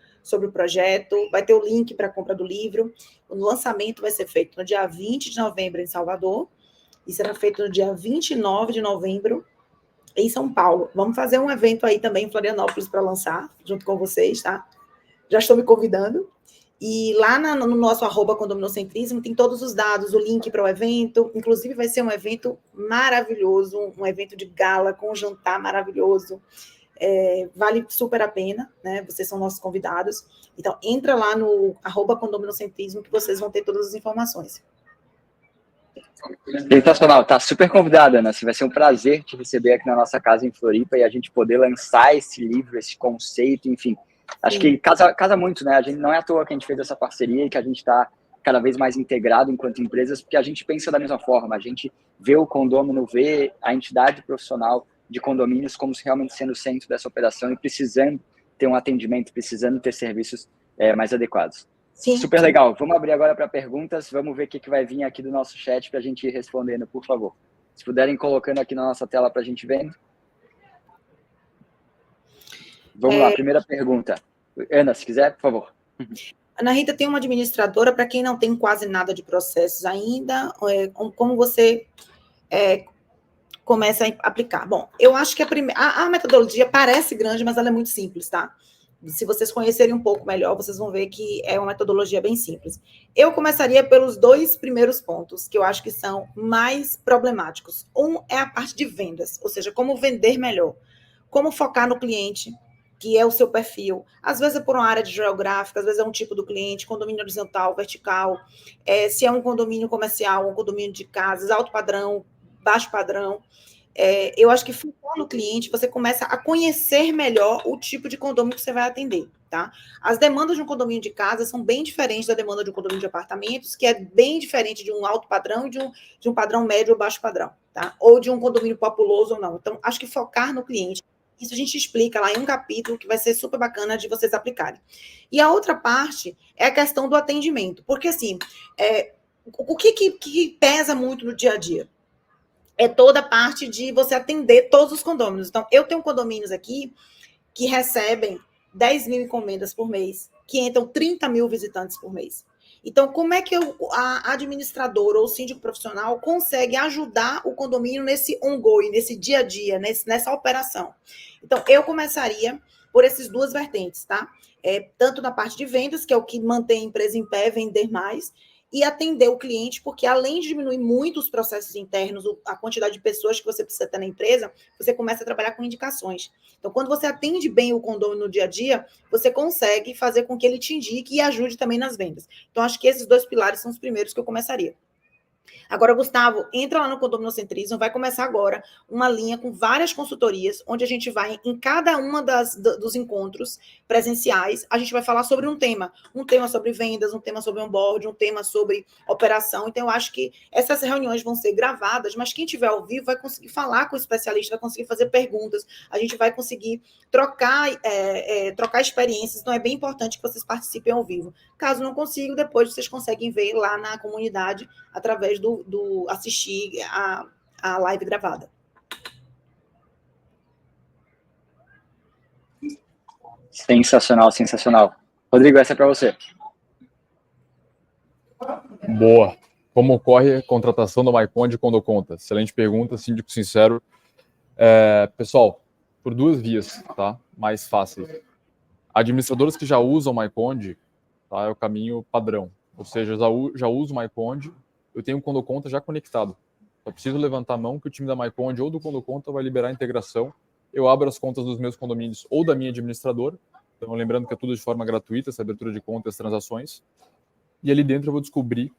projeto, vai ter o link para a compra do livro. O lançamento vai ser feito no dia 20 de novembro em Salvador, e será feito no dia 29 de novembro em São Paulo. Vamos fazer um evento aí também em Florianópolis para lançar, junto com vocês, tá? Já estou me convidando. E lá no nosso @condominocentrismo tem todos os dados, o link para o evento. Inclusive, vai ser um evento maravilhoso, um evento de gala com um jantar maravilhoso. Vale super a pena, né? Vocês são nossos convidados. Então, entra lá no @condominocentrismo que vocês vão ter todas as informações. Sensacional, tá super convidada, Ana. Vai ser um prazer te receber aqui na nossa casa em Floripa e a gente poder lançar esse livro, esse conceito, enfim. Acho que casa muito, né? A gente não é à toa que a gente fez essa parceria e que a gente está cada vez mais integrado enquanto empresas, porque a gente pensa da mesma forma. A gente vê o condômino, vê a entidade profissional de condomínios como realmente sendo o centro dessa operação e precisando ter um atendimento, precisando ter serviços mais adequados. Sim, super legal. Vamos abrir agora para perguntas. Vamos ver o que vai vir aqui do nosso chat para a gente ir respondendo, por favor. Se puderem colocando aqui na nossa tela para a gente ver. Vamos lá, primeira pergunta. Ana, se quiser, por favor. Ana Rita, tem uma administradora, para quem não tem quase nada de processos ainda, como você começa a aplicar? Bom, eu acho que a metodologia parece grande, mas ela é muito simples, tá? Se vocês conhecerem um pouco melhor, vocês vão ver que é uma metodologia bem simples. Eu começaria pelos 2 primeiros pontos, que eu acho que são mais problemáticos. Um é a parte de vendas, ou seja, como vender melhor, como focar no cliente, que é o seu perfil. Às vezes é por uma área geográfica, às vezes é um tipo do cliente, condomínio horizontal, vertical, se é um condomínio comercial, um condomínio de casas, alto padrão, baixo padrão. Eu acho que focar no cliente, você começa a conhecer melhor o tipo de condomínio que você vai atender, tá? As demandas de um condomínio de casa são bem diferentes da demanda de um condomínio de apartamentos, que é bem diferente de um alto padrão e de um padrão médio ou baixo padrão, tá? Ou de um condomínio populoso ou não. Então, acho que focar no cliente, isso a gente explica lá em um capítulo que vai ser super bacana de vocês aplicarem. E a outra parte é a questão do atendimento, porque assim, o que pesa muito no dia a dia? É toda a parte de você atender todos os condôminos. Então, eu tenho condomínios aqui que recebem 10 mil encomendas por mês, que entram 30 mil visitantes por mês. Então, como é que a administradora ou o síndico profissional consegue ajudar o condomínio nesse ongoing, nesse dia a dia, nessa operação? Então, eu começaria por essas 2 vertentes, tá? Tanto na parte de vendas, que é o que mantém a empresa em pé, vender mais, e atender o cliente, porque além de diminuir muito os processos internos, a quantidade de pessoas que você precisa ter na empresa, você começa a trabalhar com indicações. Então, quando você atende bem o condomínio no dia a dia, você consegue fazer com que ele te indique e ajude também nas vendas. Então, acho que esses 2 pilares são os primeiros que eu começaria. Agora, Gustavo, entra lá no Condominocentrismo, vai começar agora uma linha com várias consultorias, onde a gente vai, em cada uma dos encontros presenciais, a gente vai falar sobre um tema sobre vendas, um tema sobre onboard, um tema sobre operação. Então, eu acho que essas reuniões vão ser gravadas, mas quem estiver ao vivo vai conseguir falar com o especialista, vai conseguir fazer perguntas, a gente vai conseguir trocar experiências, então é bem importante que vocês participem ao vivo. Caso não consigam, depois vocês conseguem ver lá na comunidade, através do assistir a live gravada. Sensacional, sensacional. Rodrigo, essa é para você. Boa. Como ocorre a contratação do MyConde quando conta? Excelente pergunta, síndico sincero. Pessoal, por 2 vias, tá? Mais fáceis. Administradoras que já usam o MyConde, tá? É o caminho padrão. Ou seja, já uso o MyConde, eu tenho o Quando Conta já conectado. Só preciso levantar a mão que o time da MyConde ou do Quando Conta vai liberar a integração. Eu abro as contas dos meus condomínios ou da minha administradora. Então, lembrando que é tudo de forma gratuita, essa abertura de conta e as transações. E ali dentro eu vou descobrir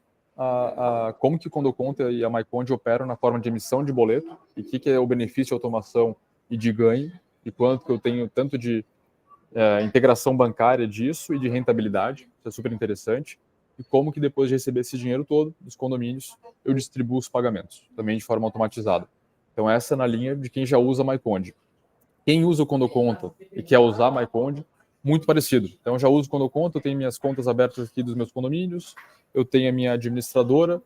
como que o Quando Conta e a MyConde operam na forma de emissão de boleto e o que é o benefício de automação e de ganho e quanto que eu tenho tanto de integração bancária disso e de rentabilidade. Isso é super interessante. E como que depois de receber esse dinheiro todo dos condomínios, eu distribuo os pagamentos, também de forma automatizada. Então, essa é na linha de quem já usa MyConde. Quem usa o Quando Conta e quer usar MyConde, muito parecido. Então, eu já uso o Quando Conta, eu tenho minhas contas abertas aqui dos meus condomínios, eu tenho a minha administradora,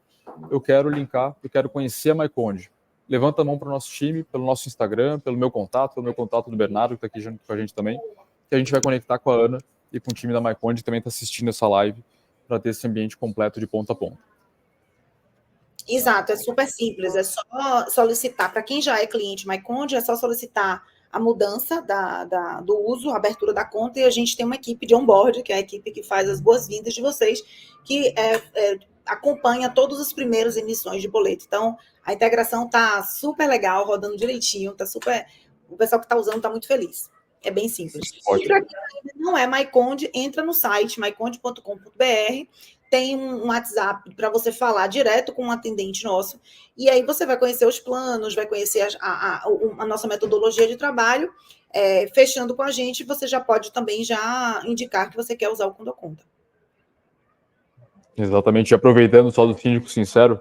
eu quero linkar, eu quero conhecer a MyConde. levanta a mão para o nosso time, pelo nosso Instagram, pelo meu contato do Bernardo, que está aqui junto com a gente também, que a gente vai conectar com a Ana e com o time da MyConde, que também está assistindo essa live, para ter esse ambiente completo de ponta a ponta. Exato, é super simples, é só solicitar, para quem já é cliente MyConde, é só solicitar a mudança do uso, a abertura da conta, e a gente tem uma equipe de onboard, que é a equipe que faz as boas-vindas de vocês, que acompanha todas as primeiras emissões de boleto. Então, a integração está super legal, rodando direitinho, tá super. O pessoal que está usando está muito feliz. É bem simples. E para quem ainda não é MyConde, entra no site myconde.com.br, tem um WhatsApp para você falar direto com um atendente nosso, e aí você vai conhecer os planos, vai conhecer a nossa metodologia de trabalho, fechando com a gente, você já pode também já indicar que você quer usar o Condoconta. Exatamente, e aproveitando só do Síndico Sincero,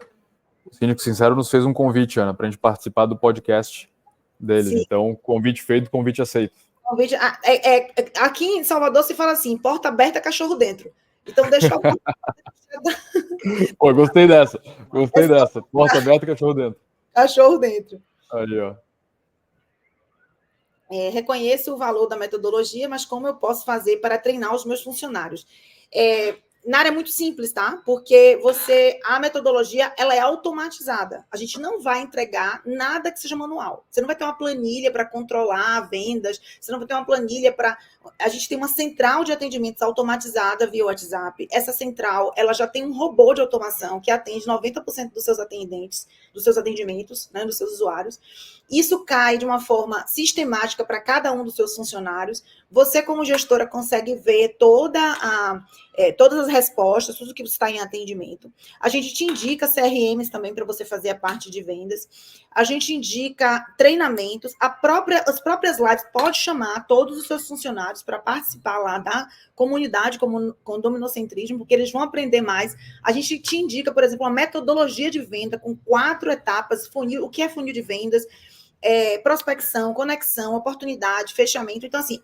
o Síndico Sincero nos fez um convite, Ana, para a gente participar do podcast deles. Sim. Então, convite feito, convite aceito. Aqui em Salvador se fala assim, porta aberta, cachorro dentro. Então, deixa eu... Pô, gostei dessa. Porta aberta, cachorro dentro. Cachorro dentro. Aí, ó. Reconheço o valor da metodologia, mas como eu posso fazer para treinar os meus funcionários? Na área é muito simples, tá? Porque a metodologia, ela é automatizada. A gente não vai entregar nada que seja manual. Você não vai ter uma planilha para controlar vendas, você não vai ter uma planilha para... A gente tem uma central de atendimentos automatizada via WhatsApp. Essa central, ela já tem um robô de automação que atende 90% dos seus atendentes, dos seus atendimentos, né, dos seus usuários. Isso cai de uma forma sistemática para cada um dos seus funcionários. Você, como gestora, consegue ver todas as respostas, tudo que está em atendimento. A gente te indica CRMs também para você fazer a parte de vendas. A gente indica treinamentos. As próprias lives pode chamar todos os seus funcionários para participar lá da comunidade Condominocentrismo, porque eles vão aprender mais. A gente te indica, por exemplo, uma metodologia de venda com 4 etapas, funil, o que é funil de vendas, prospecção, conexão, oportunidade, fechamento. Então, assim,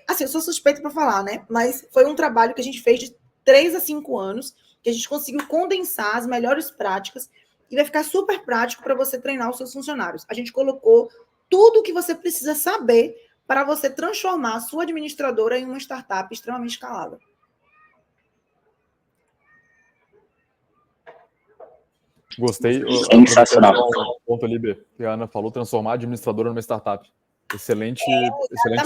assim, eu sou suspeita para falar, né? Mas foi um trabalho que a gente fez de 3 a 5 anos, que a gente conseguiu condensar as melhores práticas e vai ficar super prático para você treinar os seus funcionários. A gente colocou tudo o que você precisa saber para você transformar a sua administradora em uma startup extremamente escalável. Gostei. Sensacional. Ponto ali, B, que a Ana falou, transformar a administradora numa startup. Excelente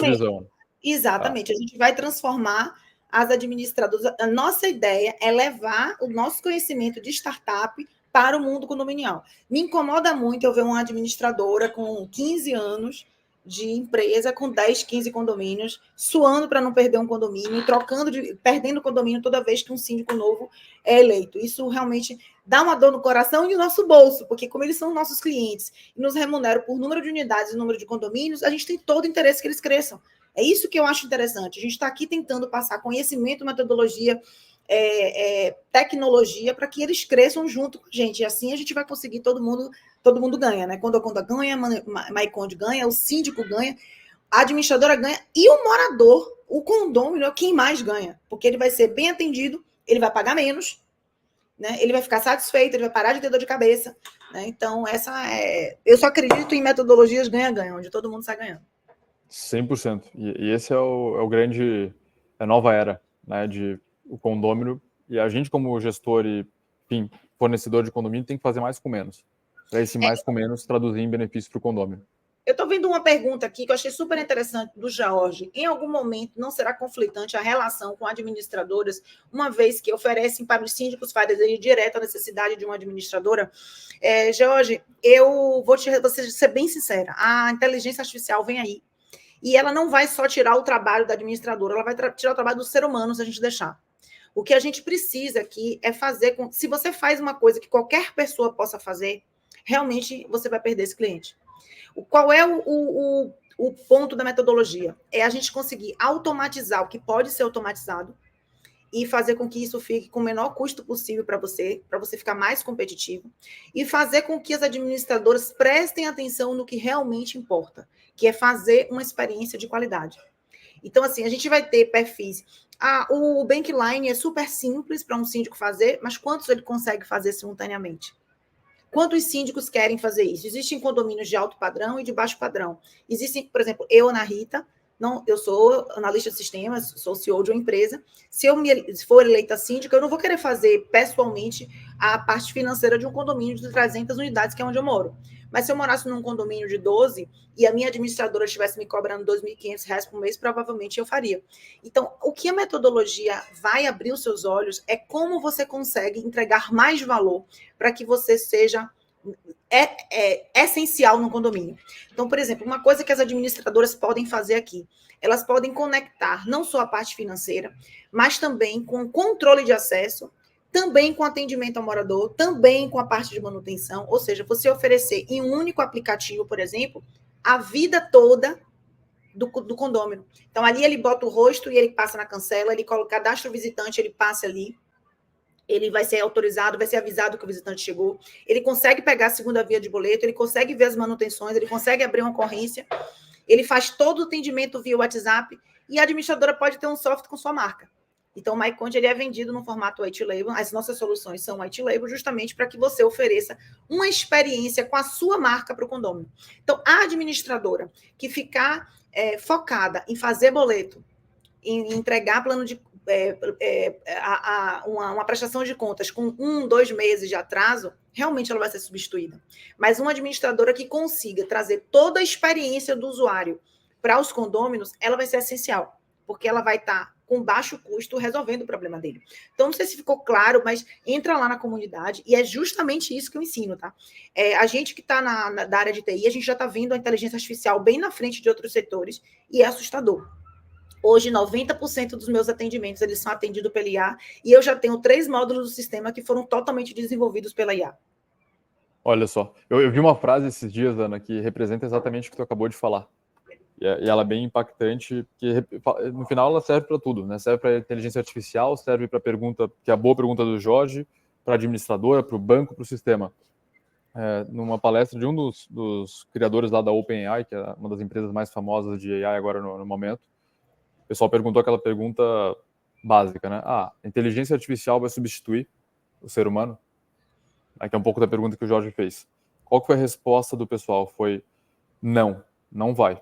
visão. Exatamente. A gente vai transformar as administradoras. A nossa ideia é levar o nosso conhecimento de startup para o mundo condominial. Me incomoda muito eu ver uma administradora com 15 anos de empresa, com 10, 15 condomínios, suando para não perder um condomínio, perdendo condomínio toda vez que um síndico novo é eleito. Isso realmente dá uma dor no coração e no nosso bolso, porque como eles são nossos clientes e nos remuneram por número de unidades e número de condomínios, a gente tem todo o interesse que eles cresçam. É isso que eu acho interessante. A gente está aqui tentando passar conhecimento, metodologia, tecnologia, para que eles cresçam junto com a gente. E assim a gente vai conseguir, todo mundo ganha, né? Quando a conta ganha, MyConde ganha, o síndico ganha, a administradora ganha e o morador, o condômino, é quem mais ganha, porque ele vai ser bem atendido, ele vai pagar menos, né? Ele vai ficar satisfeito, ele vai parar de ter dor de cabeça, né? Então, eu só acredito em metodologias ganha-ganha, onde todo mundo sai ganhando. 100%. E esse é o grande... a nova era, né, de o condômino. E a gente, como gestor e, enfim, fornecedor de condomínio, tem que fazer mais com menos. Para esse mais com menos traduzir em benefício para o condômino. Eu estou vendo uma pergunta aqui que eu achei super interessante do Jorge. Em algum momento não será conflitante a relação com administradoras, uma vez que oferecem para os síndicos fazer direto a necessidade de uma administradora? Jorge, eu vou ser bem sincera. A inteligência artificial vem aí. E ela não vai só tirar o trabalho da administradora, ela vai tirar o trabalho do ser humano se a gente deixar. O que a gente precisa aqui é fazer se você faz uma coisa que qualquer pessoa possa fazer, realmente você vai perder esse cliente. Qual é o ponto da metodologia? É a gente conseguir automatizar o que pode ser automatizado e fazer com que isso fique com o menor custo possível para você ficar mais competitivo, e fazer com que as administradoras prestem atenção no que realmente importa, que é fazer uma experiência de qualidade. Então, assim, a gente vai ter perfis. O Bankline é super simples para um síndico fazer, mas quantos ele consegue fazer simultaneamente? Quantos síndicos querem fazer isso? Existem condomínios de alto padrão e de baixo padrão. Existem, por exemplo, eu, Ana Rita, não, eu sou analista de sistemas, sou CEO de uma empresa. Se eu for eleita síndica, eu não vou querer fazer pessoalmente a parte financeira de um condomínio de 300 unidades, que é onde eu moro. Mas se eu morasse num condomínio de 12 e a minha administradora estivesse me cobrando R$ 2.500 por mês, provavelmente eu faria. Então, o que a metodologia vai abrir os seus olhos é como você consegue entregar mais valor para que você seja essencial no condomínio. Então, por exemplo, uma coisa que as administradoras podem fazer aqui, elas podem conectar não só a parte financeira, mas também com controle de acesso, também com atendimento ao morador, também com a parte de manutenção, ou seja, você oferecer em um único aplicativo, por exemplo, a vida toda do condômino. Então, ali ele bota o rosto e ele passa na cancela, ele coloca cadastro visitante, ele passa ali, ele vai ser autorizado, vai ser avisado que o visitante chegou, ele consegue pegar a segunda via de boleto, ele consegue ver as manutenções, ele consegue abrir uma ocorrência, ele faz todo o atendimento via WhatsApp e a administradora pode ter um software com sua marca. Então, o MyConde ele é vendido no formato white label, as nossas soluções são white label justamente para que você ofereça uma experiência com a sua marca para o condomínio. Então, a administradora que ficar focada em fazer boleto, em entregar plano de uma prestação de contas com 1, 2 meses de atraso, realmente ela vai ser substituída. Mas uma administradora que consiga trazer toda a experiência do usuário para os condôminos, ela vai ser essencial, porque ela vai estar com baixo custo resolvendo o problema dele. Então, não sei se ficou claro, mas entra lá na comunidade e é justamente isso que eu ensino, tá? A gente que está da área de TI, a gente já está vendo a inteligência artificial bem na frente de outros setores e é assustador. Hoje, 90% dos meus atendimentos eles são atendidos pela IA e eu já tenho 3 módulos do sistema que foram totalmente desenvolvidos pela IA. Olha só, eu vi uma frase esses dias, Ana, que representa exatamente o que tu acabou de falar. E ela é bem impactante, porque no final ela serve para tudo, né? Serve para inteligência artificial, serve para a pergunta, que é a boa pergunta do Jorge, para a administradora, para o banco, para o sistema. Numa palestra de um dos criadores lá da OpenAI, que é uma das empresas mais famosas de AI agora no momento, o pessoal perguntou aquela pergunta básica, né? A inteligência artificial vai substituir o ser humano? Aqui é um pouco da pergunta que o Jorge fez. Qual que foi a resposta do pessoal? Foi não vai.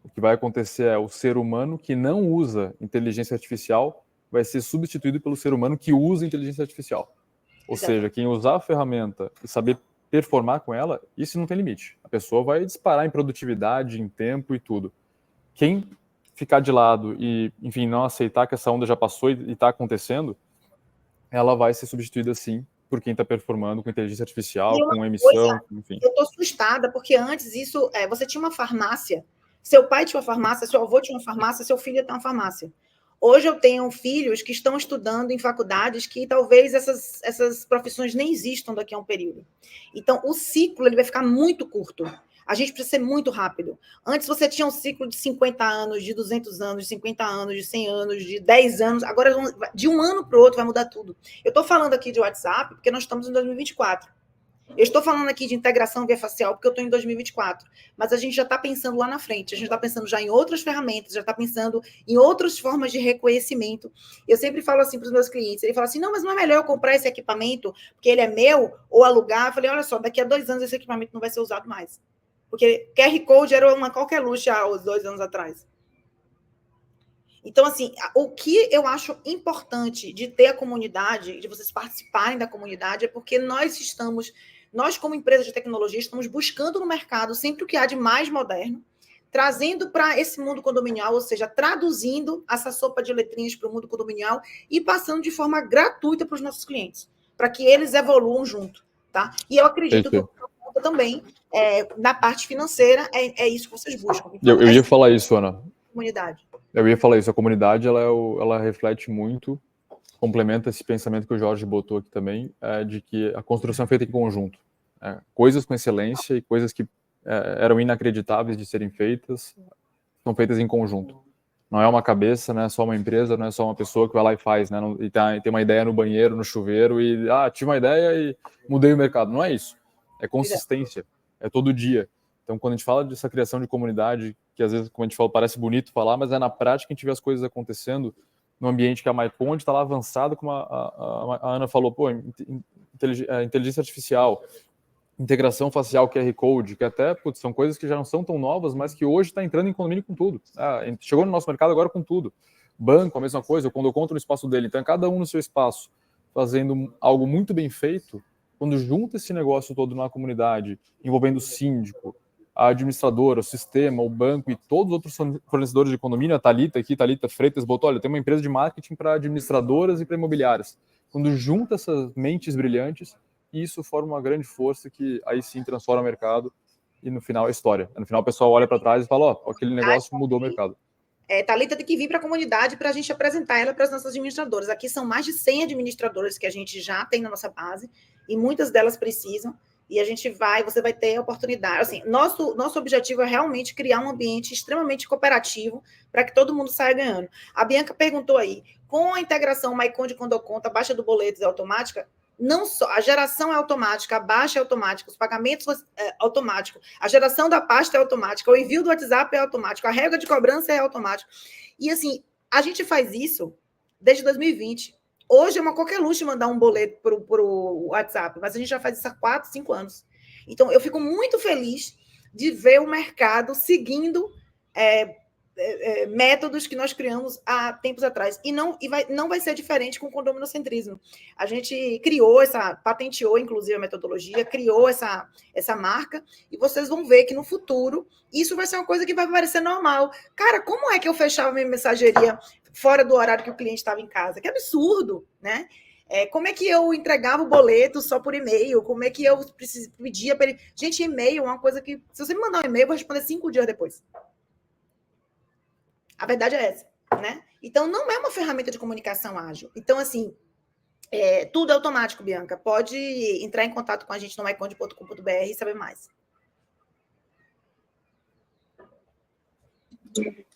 O que vai acontecer é o ser humano que não usa inteligência artificial vai ser substituído pelo ser humano que usa inteligência artificial. Ou seja, quem usar a ferramenta e saber performar com ela, isso não tem limite. A pessoa vai disparar em produtividade, em tempo e tudo. Quem ficar de lado e, enfim, não aceitar que essa onda já passou e está acontecendo, ela vai ser substituída sim por quem está performando com inteligência artificial, com emissão, enfim. Eu estou assustada, porque antes isso, você tinha uma farmácia, seu pai tinha uma farmácia, seu avô tinha uma farmácia, seu filho tem uma farmácia. Hoje eu tenho filhos que estão estudando em faculdades que talvez essas profissões nem existam daqui a um período. Então, o ciclo ele vai ficar muito curto. A gente precisa ser muito rápido. Antes você tinha um ciclo de 50 anos, de 200 anos, de 50 anos, de 100 anos, de 10 anos. Agora, de um ano para o outro, vai mudar tudo. Eu estou falando aqui de WhatsApp porque nós estamos em 2024. Eu estou falando aqui de integração via facial porque eu estou em 2024. Mas a gente já está pensando lá na frente. A gente está pensando já em outras ferramentas, já está pensando em outras formas de reconhecimento. Eu sempre falo assim para os meus clientes. Ele fala assim, não, mas não é melhor eu comprar esse equipamento porque ele é meu ou alugar? Eu falei, olha só, daqui a 2 anos esse equipamento não vai ser usado mais. Porque QR Code era uma qualquer luxo há 2 anos atrás. Então, assim, o que eu acho importante de ter a comunidade, de vocês participarem da comunidade, é porque nós como empresa de tecnologia, estamos buscando no mercado sempre o que há de mais moderno, trazendo para esse mundo condominial, ou seja, traduzindo essa sopa de letrinhas para o mundo condominial e passando de forma gratuita para os nossos clientes, para que eles evoluam junto, tá? E eu acredito que também, na parte financeira, é isso que vocês buscam. Então, eu ia falar isso, Ana. Comunidade. Eu ia falar isso. A comunidade, ela reflete muito, complementa esse pensamento que o Jorge botou aqui também, de que a construção é feita em conjunto. Coisas com excelência e coisas que eram inacreditáveis de serem feitas, são feitas em conjunto. Não é uma cabeça, não é só uma empresa, não é só uma pessoa que vai lá e faz, né? E tem uma ideia no banheiro, no chuveiro, e tive uma ideia e mudei o mercado. Não é isso. É consistência, é todo dia. Então, quando a gente fala dessa criação de comunidade, que às vezes, como a gente fala, parece bonito falar, mas é na prática que a gente vê as coisas acontecendo no ambiente que a MyConde está lá avançado, como a Ana falou, inteligência artificial, integração facial QR Code, que até são coisas que já não são tão novas, mas que hoje está entrando em condomínio com tudo. Chegou no nosso mercado agora com tudo. Banco, a mesma coisa, quando eu conto no espaço dele. Então, cada um no seu espaço, fazendo algo muito bem feito, quando junta esse negócio todo na comunidade, envolvendo o síndico, a administradora, o sistema, o banco e todos os outros fornecedores de condomínio, a Thalita aqui, Thalita Freitas, botou, olha, tem uma empresa de marketing para administradoras e para imobiliárias. Quando junta essas mentes brilhantes, isso forma uma grande força que aí sim transforma o mercado e no final é história. No final o pessoal olha para trás e fala, ó, aquele negócio mudou o mercado. Thalita tem que vir para a comunidade para a gente apresentar ela para as nossas administradoras. Aqui são mais de 100 administradoras que a gente já tem na nossa base e muitas delas precisam. E você vai ter a oportunidade. Assim, nosso objetivo é realmente criar um ambiente extremamente cooperativo para que todo mundo saia ganhando. A Bianca perguntou aí, com a integração MyConde e Condoconta, a baixa do boleto é automática? Não só, a geração é automática, a baixa é automática, os pagamentos é automático, a geração da pasta é automática, o envio do WhatsApp é automático, a regra de cobrança é automática. E assim, a gente faz isso desde 2020. Hoje é uma qualquer luxo mandar um boleto para o WhatsApp, mas a gente já faz isso há 4, 5 anos. Então, eu fico muito feliz de ver o mercado seguindo métodos que nós criamos há tempos atrás. E não vai ser diferente com o condominocentrismo. A gente patenteou, inclusive, a metodologia, criou essa marca, e vocês vão ver que no futuro isso vai ser uma coisa que vai parecer normal. Cara, como é que eu fechava minha mensageria fora do horário que o cliente estava em casa? Que absurdo, né? Como é que eu entregava o boleto só por e-mail? Como é que eu pedia para ele? Gente, e-mail é uma coisa que, se você me mandar um e-mail, eu vou responder 5 dias depois. A verdade é essa, né? Então, não é uma ferramenta de comunicação ágil. Então, assim, tudo é automático, Bianca. Pode entrar em contato com a gente no myconde.com.br e saber mais.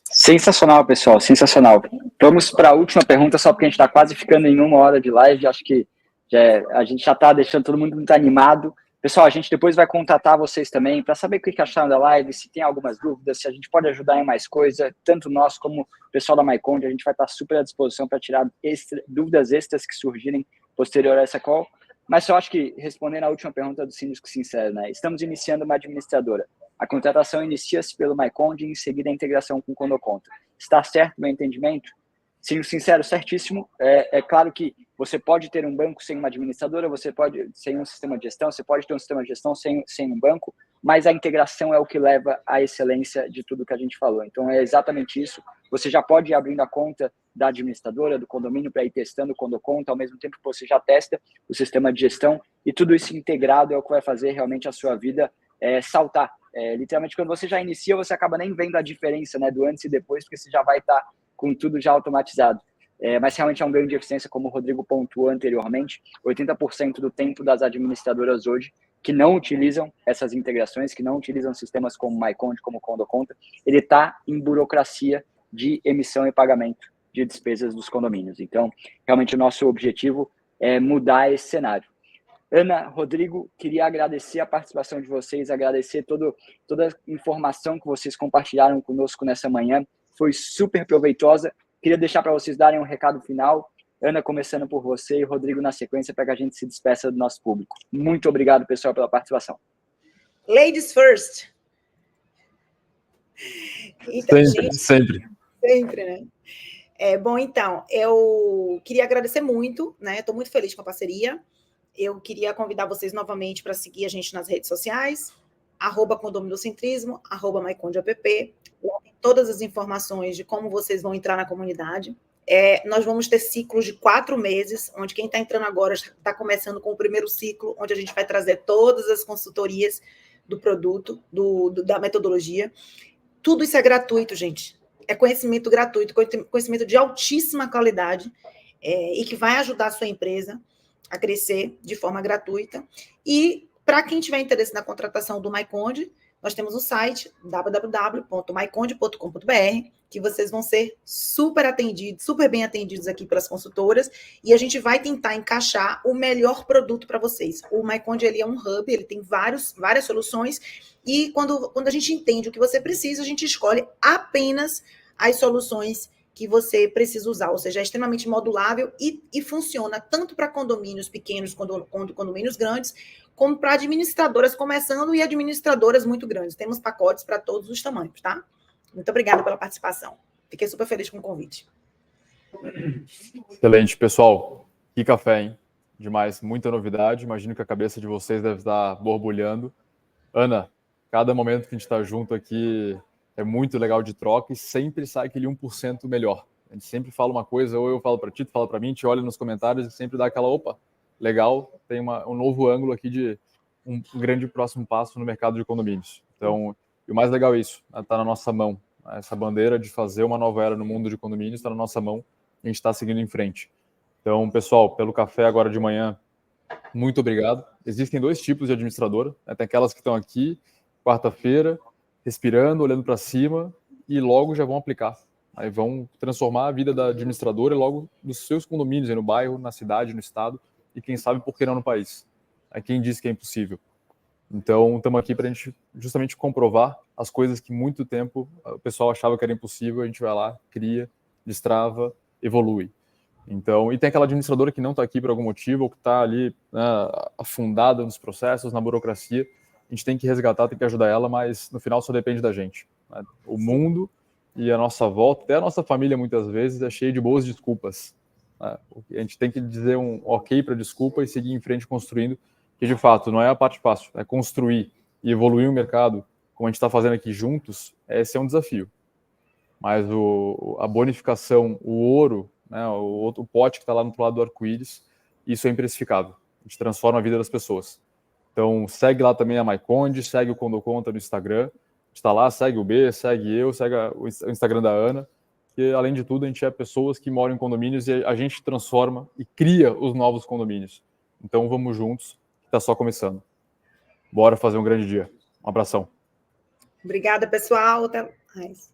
Sensacional, pessoal, sensacional. Vamos para a última pergunta, só porque a gente está quase ficando em 1 hora de live. Acho que a gente já está deixando todo mundo muito animado. Pessoal, a gente depois vai contatar vocês também para saber o que acharam da live, se tem algumas dúvidas, se a gente pode ajudar em mais coisa, tanto nós como o pessoal da MyConde. A gente vai estar super à disposição para tirar dúvidas extras que surgirem posterior a essa call. Mas eu acho que, respondendo a última pergunta do Síndico Sincero, né? Estamos iniciando uma administradora. A contratação inicia-se pelo MyConde e em seguida a integração com o Condoconta. Está certo meu entendimento? Síndico Sincero, certíssimo. É claro que você pode ter um banco sem uma administradora, você pode sem um sistema de gestão, você pode ter um sistema de gestão sem um banco, mas a integração é o que leva à excelência de tudo que a gente falou. Então, é exatamente isso. Você já pode ir abrindo a conta da administradora, do condomínio, para ir testando o Condoconta, ao mesmo tempo que você já testa o sistema de gestão, e tudo isso integrado é o que vai fazer realmente a sua vida saltar. Literalmente, quando você já inicia, você acaba nem vendo a diferença, né, do antes e depois, porque você já vai estar com tudo já automatizado. Mas realmente é um ganho de eficiência, como o Rodrigo pontuou anteriormente. 80% do tempo das administradoras hoje que não utilizam essas integrações, que não utilizam sistemas como MyConde, como Condoconta, ele está em burocracia de emissão e pagamento de despesas dos condomínios. Então, realmente o nosso objetivo é mudar esse cenário. Ana, Rodrigo, queria agradecer a participação de vocês, agradecer toda a informação que vocês compartilharam conosco nessa manhã. Foi super proveitosa. Queria deixar para vocês darem um recado final. Ana, começando por você, e Rodrigo na sequência, para que a gente se despeça do nosso público. Muito obrigado, pessoal, pela participação. Ladies first. Então, sempre, né? Bom, então, eu queria agradecer muito, né? Estou muito feliz com a parceria. Eu queria convidar vocês novamente para seguir a gente nas redes sociais, @condominocentrismo, @mycondeapp. Lá tem todas as informações de como vocês vão entrar na comunidade. Nós vamos ter ciclos de 4 meses, onde quem está entrando agora está começando com o primeiro ciclo, onde a gente vai trazer todas as consultorias do produto, da metodologia. Tudo isso é gratuito, gente. É conhecimento gratuito, conhecimento de altíssima qualidade, e que vai ajudar a sua empresa a crescer de forma gratuita. E, para quem tiver interesse na contratação do MyConde, nós temos um site, www.myconde.com.br, que vocês vão ser super atendidos, super bem atendidos aqui pelas consultoras, e a gente vai tentar encaixar o melhor produto para vocês. O MyConde, ele é um hub, ele tem várias soluções, e quando a gente entende o que você precisa, a gente escolhe apenas as soluções que você precisa usar, ou seja, é extremamente modulável e funciona tanto para condomínios pequenos quanto condomínios grandes, como para administradoras começando e administradoras muito grandes. Temos pacotes para todos os tamanhos, tá? Muito obrigada pela participação. Fiquei super feliz com o convite. Excelente, pessoal. Que café, hein? Demais, muita novidade. Imagino que a cabeça de vocês deve estar borbulhando. Ana, cada momento que a gente está junto aqui é muito legal de troca e sempre sai aquele 1% melhor. A gente sempre fala uma coisa, ou eu falo para ti, tu fala para mim, a gente olha nos comentários e sempre dá aquela, opa, legal, tem um novo ângulo aqui de um grande próximo passo no mercado de condomínios. Então, e o mais legal é isso, está na nossa mão. Essa bandeira de fazer uma nova era no mundo de condomínios está na nossa mão e a gente está seguindo em frente. Então, pessoal, pelo café agora de manhã, muito obrigado. Existem dois tipos de administradora, né? Tem aquelas que estão aqui, quarta-feira, respirando, olhando para cima e logo já vão aplicar. Aí vão transformar a vida da administradora e logo dos seus condomínios, aí no bairro, na cidade, no estado e quem sabe por que não no país. Aí quem diz que é impossível. Então, estamos aqui para a gente justamente comprovar as coisas que muito tempo o pessoal achava que era impossível, a gente vai lá, cria, destrava, evolui. Então, e tem aquela administradora que não está aqui por algum motivo, ou que está ali, né, afundada nos processos, na burocracia. A gente tem que resgatar, tem que ajudar ela, mas no final só depende da gente, né? O mundo e a nossa volta, até a nossa família muitas vezes é cheia de boas desculpas, né? A gente tem que dizer um ok para desculpa e seguir em frente construindo, que de fato não é a parte fácil, é construir e evoluir o mercado, como a gente está fazendo aqui juntos, esse é um desafio. Mas a bonificação, o ouro, né, o pote que está lá no outro lado do arco-íris, isso é imprecificável. A gente transforma a vida das pessoas. Então, segue lá também a Maiconde, segue o Condoconta no Instagram. A gente está lá, segue o B, segue eu, segue o Instagram da Ana. Que, além de tudo, a gente é pessoas que moram em condomínios e a gente transforma e cria os novos condomínios. Então, vamos juntos, que está só começando. Bora fazer um grande dia. Um abração. Obrigada, pessoal. Até mais.